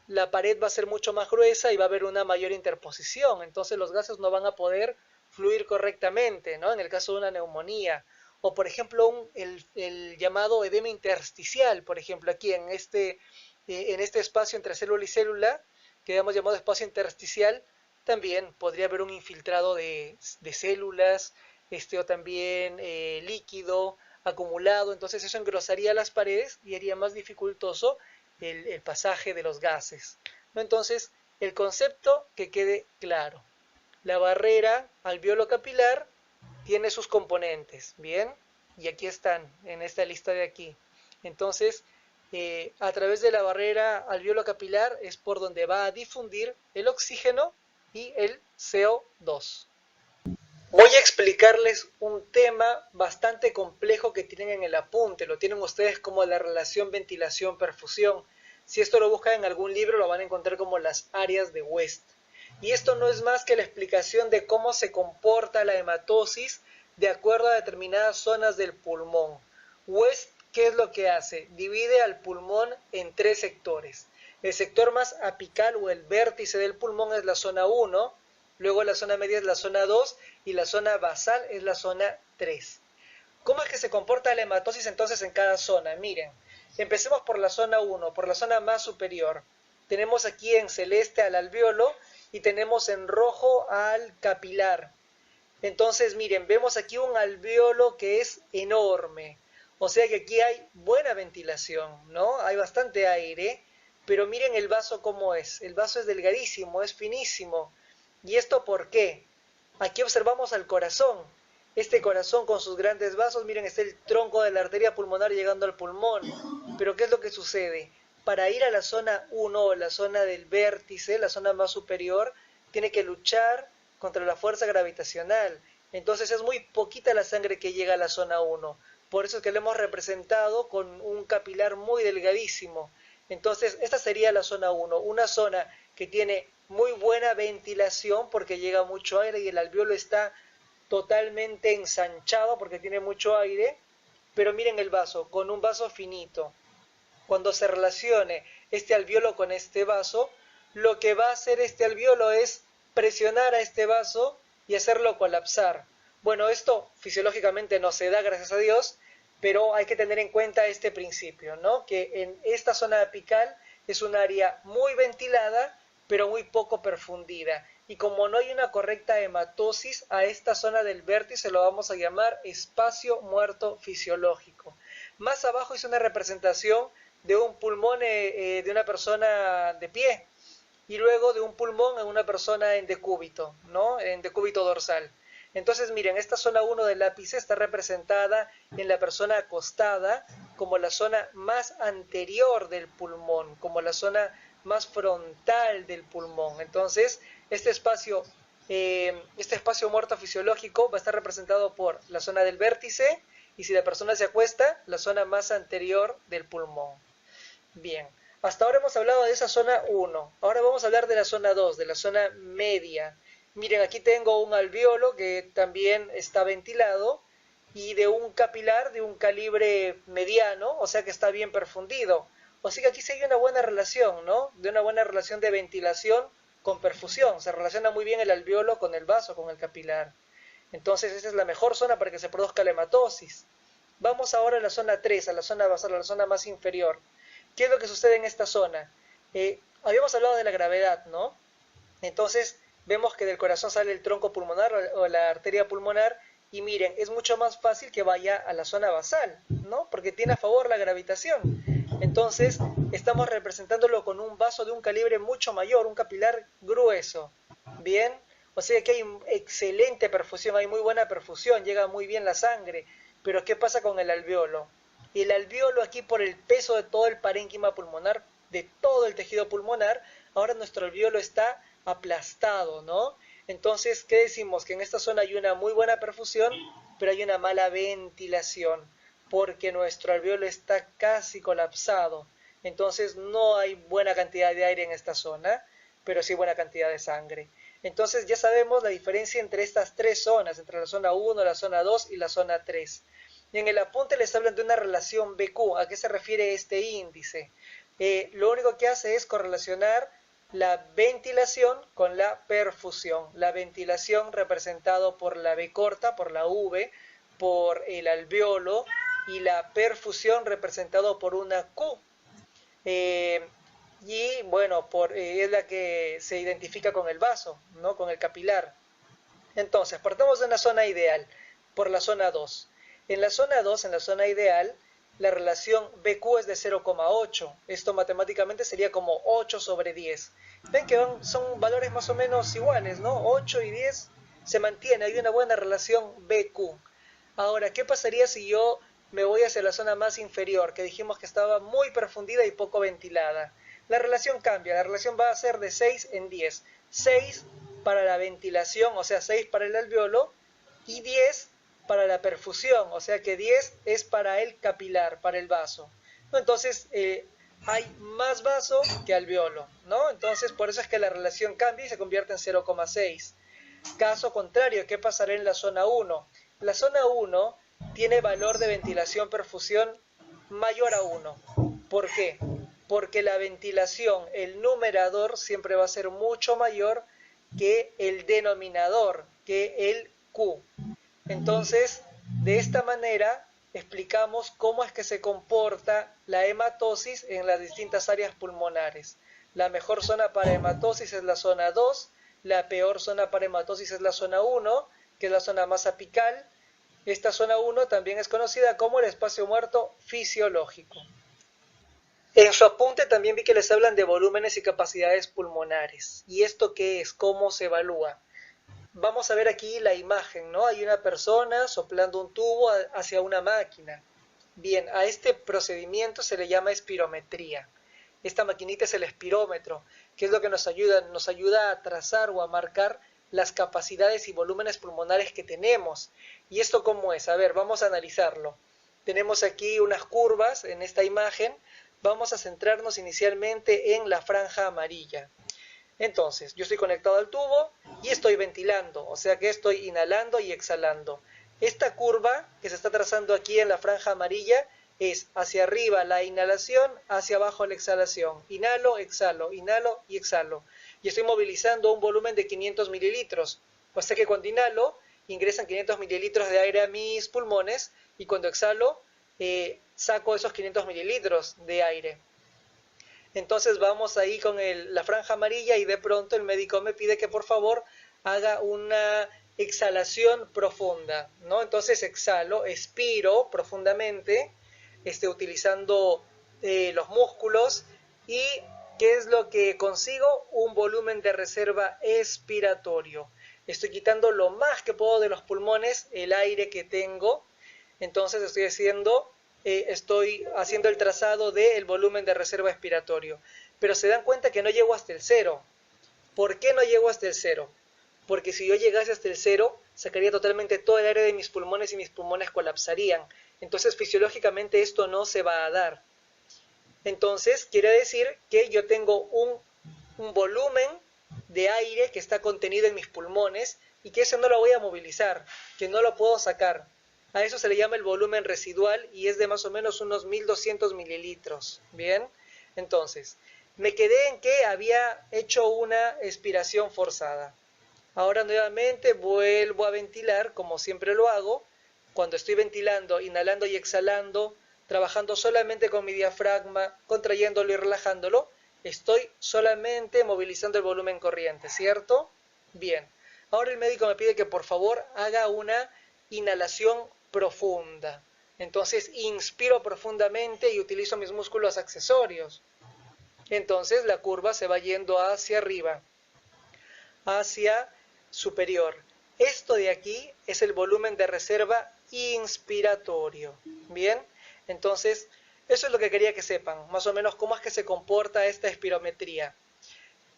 la pared va a ser mucho más gruesa y va a haber una mayor interposición, entonces los gases no van a poder fluir correctamente, ¿no? En el caso de una neumonía, o por ejemplo el llamado edema intersticial, por ejemplo aquí en este espacio entre célula y célula, que hemos llamado espacio intersticial, también podría haber un infiltrado de células, o también líquido acumulado, entonces eso engrosaría las paredes y haría más dificultoso el pasaje de los gases, ¿no? Entonces, el concepto que quede claro. La barrera alveolo capilar tiene sus componentes, ¿bien? Y aquí están, en esta lista de aquí. Entonces, a través de la barrera alveolo capilar es por donde va a difundir el oxígeno y el CO2. Voy a explicarles un tema bastante complejo que tienen en el apunte, lo tienen ustedes como la relación ventilación-perfusión. Si esto lo buscan en algún libro lo van a encontrar como las áreas de West. Y esto no es más que la explicación de cómo se comporta la hematosis de acuerdo a determinadas zonas del pulmón. West, ¿qué es lo que hace? Divide al pulmón en tres sectores. El sector más apical o el vértice del pulmón es la zona 1, luego la zona media es la zona 2 y la zona basal es la zona 3. ¿Cómo es que se comporta la hematosis entonces en cada zona? Miren, empecemos por la zona 1, por la zona más superior. Tenemos aquí en celeste al alveolo y tenemos en rojo al capilar. Entonces, miren, vemos aquí un alveolo que es enorme. O sea que aquí hay buena ventilación, ¿no? Hay bastante aire, pero miren el vaso cómo es. El vaso es delgadísimo, es finísimo. ¿Y esto por qué? Aquí observamos al corazón. Este corazón con sus grandes vasos, miren, está el tronco de la arteria pulmonar llegando al pulmón. Pero ¿qué es lo que sucede? Para ir a la zona 1, la zona del vértice, la zona más superior, tiene que luchar contra la fuerza gravitacional. Entonces es muy poquita la sangre que llega a la zona 1. Por eso es que lo hemos representado con un capilar muy delgadísimo. Entonces esta sería la zona 1, una zona que tiene muy buena ventilación porque llega mucho aire y el alveolo está totalmente ensanchado porque tiene mucho aire. Pero miren el vaso, con un vaso finito. Cuando se relacione este alveolo con este vaso, lo que va a hacer este alveolo es presionar a este vaso y hacerlo colapsar. Bueno, esto fisiológicamente no se da, gracias a Dios, pero hay que tener en cuenta este principio, ¿no? Que en esta zona apical es un área muy ventilada, pero muy poco perfundida. Y como no hay una correcta hematosis, a esta zona del vértice lo vamos a llamar espacio muerto fisiológico. Más abajo es una representación de un pulmón de una persona de pie y luego de un pulmón en una persona en decúbito, ¿no? En decúbito dorsal. Entonces, miren, esta zona 1 del ápice está representada en la persona acostada como la zona más anterior del pulmón, como la zona más frontal del pulmón. Entonces, este espacio muerto fisiológico va a estar representado por la zona del vértice y si la persona se acuesta, la zona más anterior del pulmón. Bien, hasta ahora hemos hablado de esa zona 1. Ahora vamos a hablar de la zona 2, de la zona media. Miren, aquí tengo un alveolo que también está ventilado y de un capilar de un calibre mediano, o sea que está bien perfundido. O sea que aquí sí hay una buena relación, ¿no? De una buena relación de ventilación con perfusión. Se relaciona muy bien el alveolo con el vaso, con el capilar. Entonces esta es la mejor zona para que se produzca la hematosis. Vamos ahora a la zona 3, a la zona basal, a la zona más inferior. ¿Qué es lo que sucede en esta zona? Habíamos hablado de la gravedad, ¿no? Entonces vemos que del corazón sale el tronco pulmonar o la arteria pulmonar y miren, es mucho más fácil que vaya a la zona basal, ¿no? Porque tiene a favor la gravitación. Entonces estamos representándolo con un vaso de un calibre mucho mayor, un capilar grueso. Bien, o sea que hay excelente perfusión, hay muy buena perfusión, llega muy bien la sangre. Pero ¿qué pasa con el alveolo? El alveolo aquí por el peso de todo el parénquima pulmonar, de todo el tejido pulmonar, ahora nuestro alveolo está aplastado, ¿no? Entonces, ¿qué decimos? Que en esta zona hay una muy buena perfusión, pero hay una mala ventilación, porque nuestro alveolo está casi colapsado. Entonces, no hay buena cantidad de aire en esta zona, pero sí buena cantidad de sangre. Entonces, ya sabemos la diferencia entre estas tres zonas, entre la zona 1, la zona 2 y la zona 3. Y en el apunte les hablan de una relación BQ. ¿A qué se refiere este índice? lo único que hace es correlacionar la ventilación con la perfusión. La ventilación representado por la B corta, por la V, por el alveolo, y la perfusión representado por una Q. Y bueno, es la que se identifica con el vaso, ¿no? Con el capilar. Entonces, partamos de una zona ideal, por la zona 2. En la zona 2, en la zona ideal, la relación BQ es de 0,8. Esto matemáticamente sería como 8 sobre 10. Ven que son valores más o menos iguales, ¿no? 8 y 10 se mantiene, hay una buena relación BQ. Ahora, ¿qué pasaría si yo me voy hacia la zona más inferior, que dijimos que estaba muy profundida y poco ventilada? La relación cambia, la relación va a ser de 6 en 10. 6 para la ventilación, o sea, 6 para el alveolo, y 10 para la perfusión, o sea que 10 es para el capilar, para el vaso. Entonces, hay más vaso que alveolo, ¿no? Entonces, por eso es que la relación cambia y se convierte en 0,6. Caso contrario, ¿qué pasará en la zona 1? La zona 1 tiene valor de ventilación-perfusión mayor a 1. ¿Por qué? Porque la ventilación, el numerador, siempre va a ser mucho mayor que el denominador, que el Q. Entonces, de esta manera explicamos cómo es que se comporta la hematosis en las distintas áreas pulmonares. La mejor zona para hematosis es la zona 2, la peor zona para hematosis es la zona 1, que es la zona más apical. Esta zona 1 también es conocida como el espacio muerto fisiológico. En su apunte también vi que les hablan de volúmenes y capacidades pulmonares. ¿Y esto qué es? ¿Cómo se evalúa? Vamos a ver aquí la imagen, ¿no? Hay una persona soplando un tubo hacia una máquina. Bien, a este procedimiento se le llama espirometría. Esta maquinita es el espirómetro, que es lo que nos ayuda a trazar o a marcar las capacidades y volúmenes pulmonares que tenemos. ¿Y esto cómo es? A ver, vamos a analizarlo. Tenemos aquí unas curvas en esta imagen. Vamos a centrarnos inicialmente en la franja amarilla. Entonces, yo estoy conectado al tubo y estoy ventilando, o sea que estoy inhalando y exhalando. Esta curva que se está trazando aquí en la franja amarilla es hacia arriba la inhalación, hacia abajo la exhalación. Inhalo, exhalo, inhalo y exhalo. Y estoy movilizando un volumen de 500 mililitros. O sea que cuando inhalo, ingresan 500 mililitros de aire a mis pulmones y cuando exhalo, saco esos 500 mililitros de aire. Entonces vamos ahí con la franja amarilla y de pronto el médico me pide que por favor haga una exhalación profunda, ¿no? Entonces exhalo, expiro profundamente, utilizando los músculos. ¿Y qué es lo que consigo? Un volumen de reserva expiratorio. Estoy quitando lo más que puedo de los pulmones, el aire que tengo. Entonces estoy haciendo el trazado del volumen de reserva expiratorio. Pero se dan cuenta que no llego hasta el cero. ¿Por qué no llego hasta el cero? Porque si yo llegase hasta el cero, sacaría totalmente todo el aire de mis pulmones y mis pulmones colapsarían. Entonces fisiológicamente esto no se va a dar. Entonces quiere decir que yo tengo un volumen de aire que está contenido en mis pulmones y que eso no lo voy a movilizar, que no lo puedo sacar. A eso se le llama el volumen residual y es de más o menos unos 1200 mililitros. Bien, entonces, me quedé en que había hecho una expiración forzada. Ahora nuevamente vuelvo a ventilar como siempre lo hago. Cuando estoy ventilando, inhalando y exhalando, trabajando solamente con mi diafragma, contrayéndolo y relajándolo, estoy solamente movilizando el volumen corriente, ¿cierto? Bien, ahora el médico me pide que por favor haga una inhalación profunda. Entonces inspiro profundamente y utilizo mis músculos accesorios. Entonces la curva se va yendo hacia arriba, hacia superior. Esto de aquí es el volumen de reserva inspiratorio. Bien, entonces eso es lo que quería que sepan, más o menos cómo es que se comporta esta espirometría.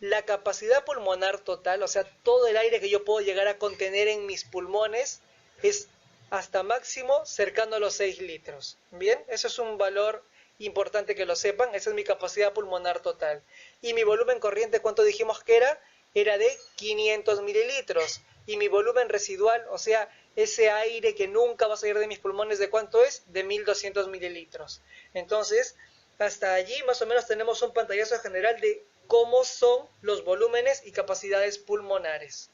La capacidad pulmonar total, o sea, todo el aire que yo puedo llegar a contener en mis pulmones, es hasta máximo cercano a los 6 litros. Bien, eso es un valor importante que lo sepan. Esa es mi capacidad pulmonar total. Y mi volumen corriente, ¿cuánto dijimos que era? Era de 500 mililitros. Y mi volumen residual, o sea, ese aire que nunca va a salir de mis pulmones, ¿de cuánto es? De 1200 mililitros. Entonces, hasta allí más o menos tenemos un pantallazo general de cómo son los volúmenes y capacidades pulmonares.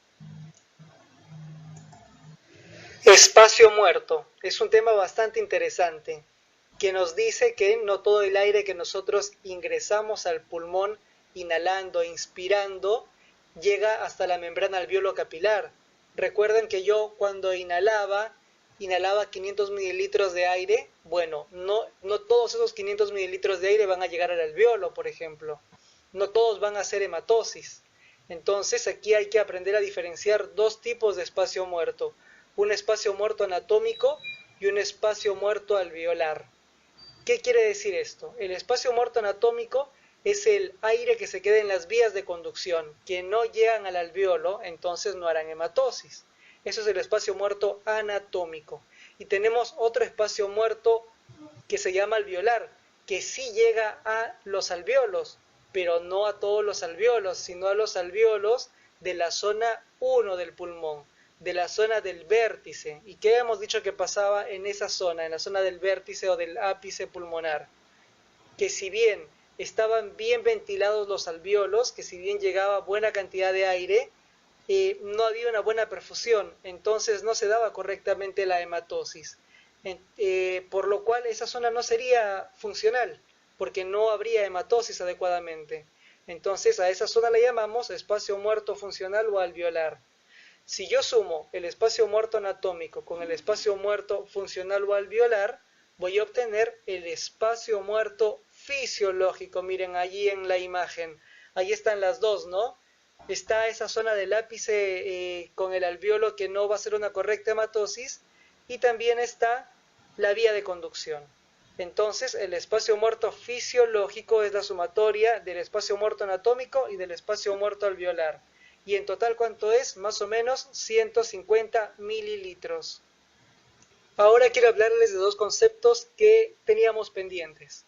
Espacio muerto es un tema bastante interesante que nos dice que no todo el aire que nosotros ingresamos al pulmón inhalando e inspirando llega hasta la membrana alveolo capilar. Recuerden que yo cuando inhalaba 500 mililitros de aire. Bueno, no todos esos 500 mililitros de aire van a llegar al alveolo, por ejemplo. No todos van a hacer hematosis. Entonces aquí hay que aprender a diferenciar dos tipos de espacio muerto. Un espacio muerto anatómico y un espacio muerto alveolar. ¿Qué quiere decir esto? El espacio muerto anatómico es el aire que se queda en las vías de conducción, que no llegan al alveolo, entonces no harán hematosis. Eso es el espacio muerto anatómico. Y tenemos otro espacio muerto que se llama alveolar, que sí llega a los alveolos, pero no a todos los alveolos, sino a los alveolos de la zona 1 del pulmón, de la zona del vértice. ¿Y qué hemos dicho que pasaba en esa zona, en la zona del vértice o del ápice pulmonar? Que si bien estaban bien ventilados los alveolos, que si bien llegaba buena cantidad de aire, no había una buena perfusión, entonces no se daba correctamente la hematosis, por lo cual esa zona no sería funcional, porque no habría hematosis adecuadamente. Entonces a esa zona le llamamos espacio muerto funcional o alveolar. Si yo sumo el espacio muerto anatómico con el espacio muerto funcional o alveolar, voy a obtener el espacio muerto fisiológico. Miren allí en la imagen, ahí están las dos, ¿no? Está esa zona del ápice con el alveolo que no va a ser una correcta hematosis, y también está la vía de conducción. Entonces el espacio muerto fisiológico es la sumatoria del espacio muerto anatómico y del espacio muerto alveolar. Y en total, ¿cuánto es? Más o menos 150 mililitros. Ahora quiero hablarles de dos conceptos que teníamos pendientes.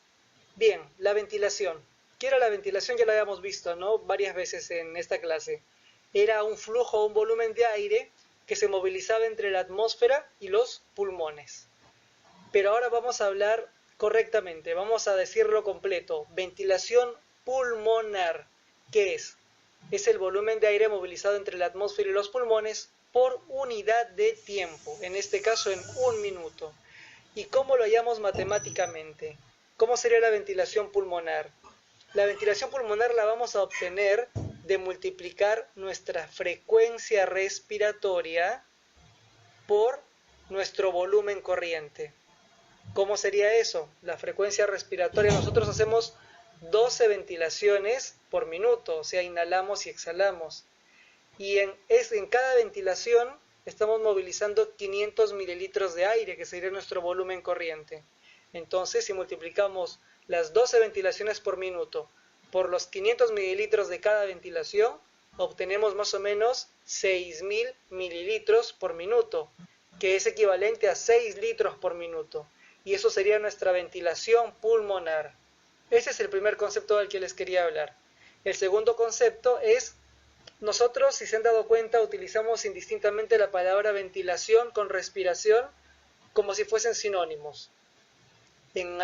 Bien, la ventilación. ¿Qué era la ventilación? Ya la habíamos visto, ¿no? Varias veces en esta clase. Era un flujo o un volumen de aire que se movilizaba entre la atmósfera y los pulmones. Pero ahora vamos a hablar correctamente, vamos a decirlo completo. Ventilación pulmonar. ¿Qué es? Es el volumen de aire movilizado entre la atmósfera y los pulmones por unidad de tiempo, en este caso en 1 minuto. ¿Y cómo lo hallamos matemáticamente? ¿Cómo sería la ventilación pulmonar? La ventilación pulmonar la vamos a obtener de multiplicar nuestra frecuencia respiratoria por nuestro volumen corriente. ¿Cómo sería eso? La frecuencia respiratoria, nosotros hacemos 12 ventilaciones por minuto, o sea, inhalamos y exhalamos. Y en cada ventilación estamos movilizando 500 mililitros de aire, que sería nuestro volumen corriente. Entonces, si multiplicamos las 12 ventilaciones por minuto por los 500 mililitros de cada ventilación, obtenemos más o menos 6.000 mililitros por minuto, que es equivalente a 6 litros por minuto. Y eso sería nuestra ventilación pulmonar. Ese es el primer concepto del que les quería hablar. El segundo concepto es, nosotros, si se han dado cuenta, utilizamos indistintamente la palabra ventilación con respiración como si fuesen sinónimos. En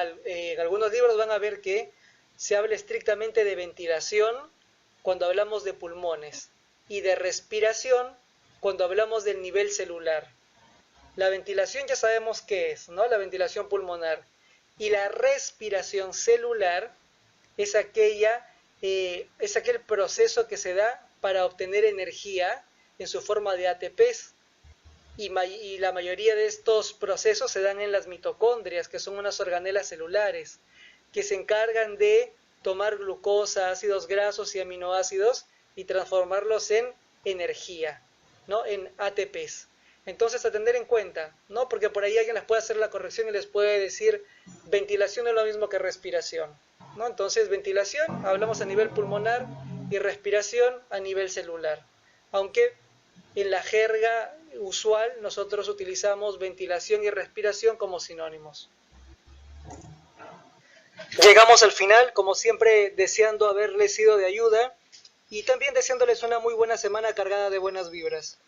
algunos libros van a ver que se habla estrictamente de ventilación cuando hablamos de pulmones y de respiración cuando hablamos del nivel celular. La ventilación ya sabemos qué es, ¿no? La ventilación pulmonar. Y la respiración celular es aquel proceso que se da para obtener energía en su forma de ATPs. Y la mayoría de estos procesos se dan en las mitocondrias, que son unas organelas celulares, que se encargan de tomar glucosa, ácidos grasos y aminoácidos y transformarlos en energía, ¿no? En ATPs. Entonces, a tener en cuenta, ¿no? Porque por ahí alguien les puede hacer la corrección y les puede decir ventilación es lo mismo que respiración, ¿no? Entonces, ventilación, hablamos a nivel pulmonar, y respiración a nivel celular. Aunque en la jerga usual nosotros utilizamos ventilación y respiración como sinónimos. Llegamos al final, como siempre, deseando haberles sido de ayuda y también deseándoles una muy buena semana cargada de buenas vibras.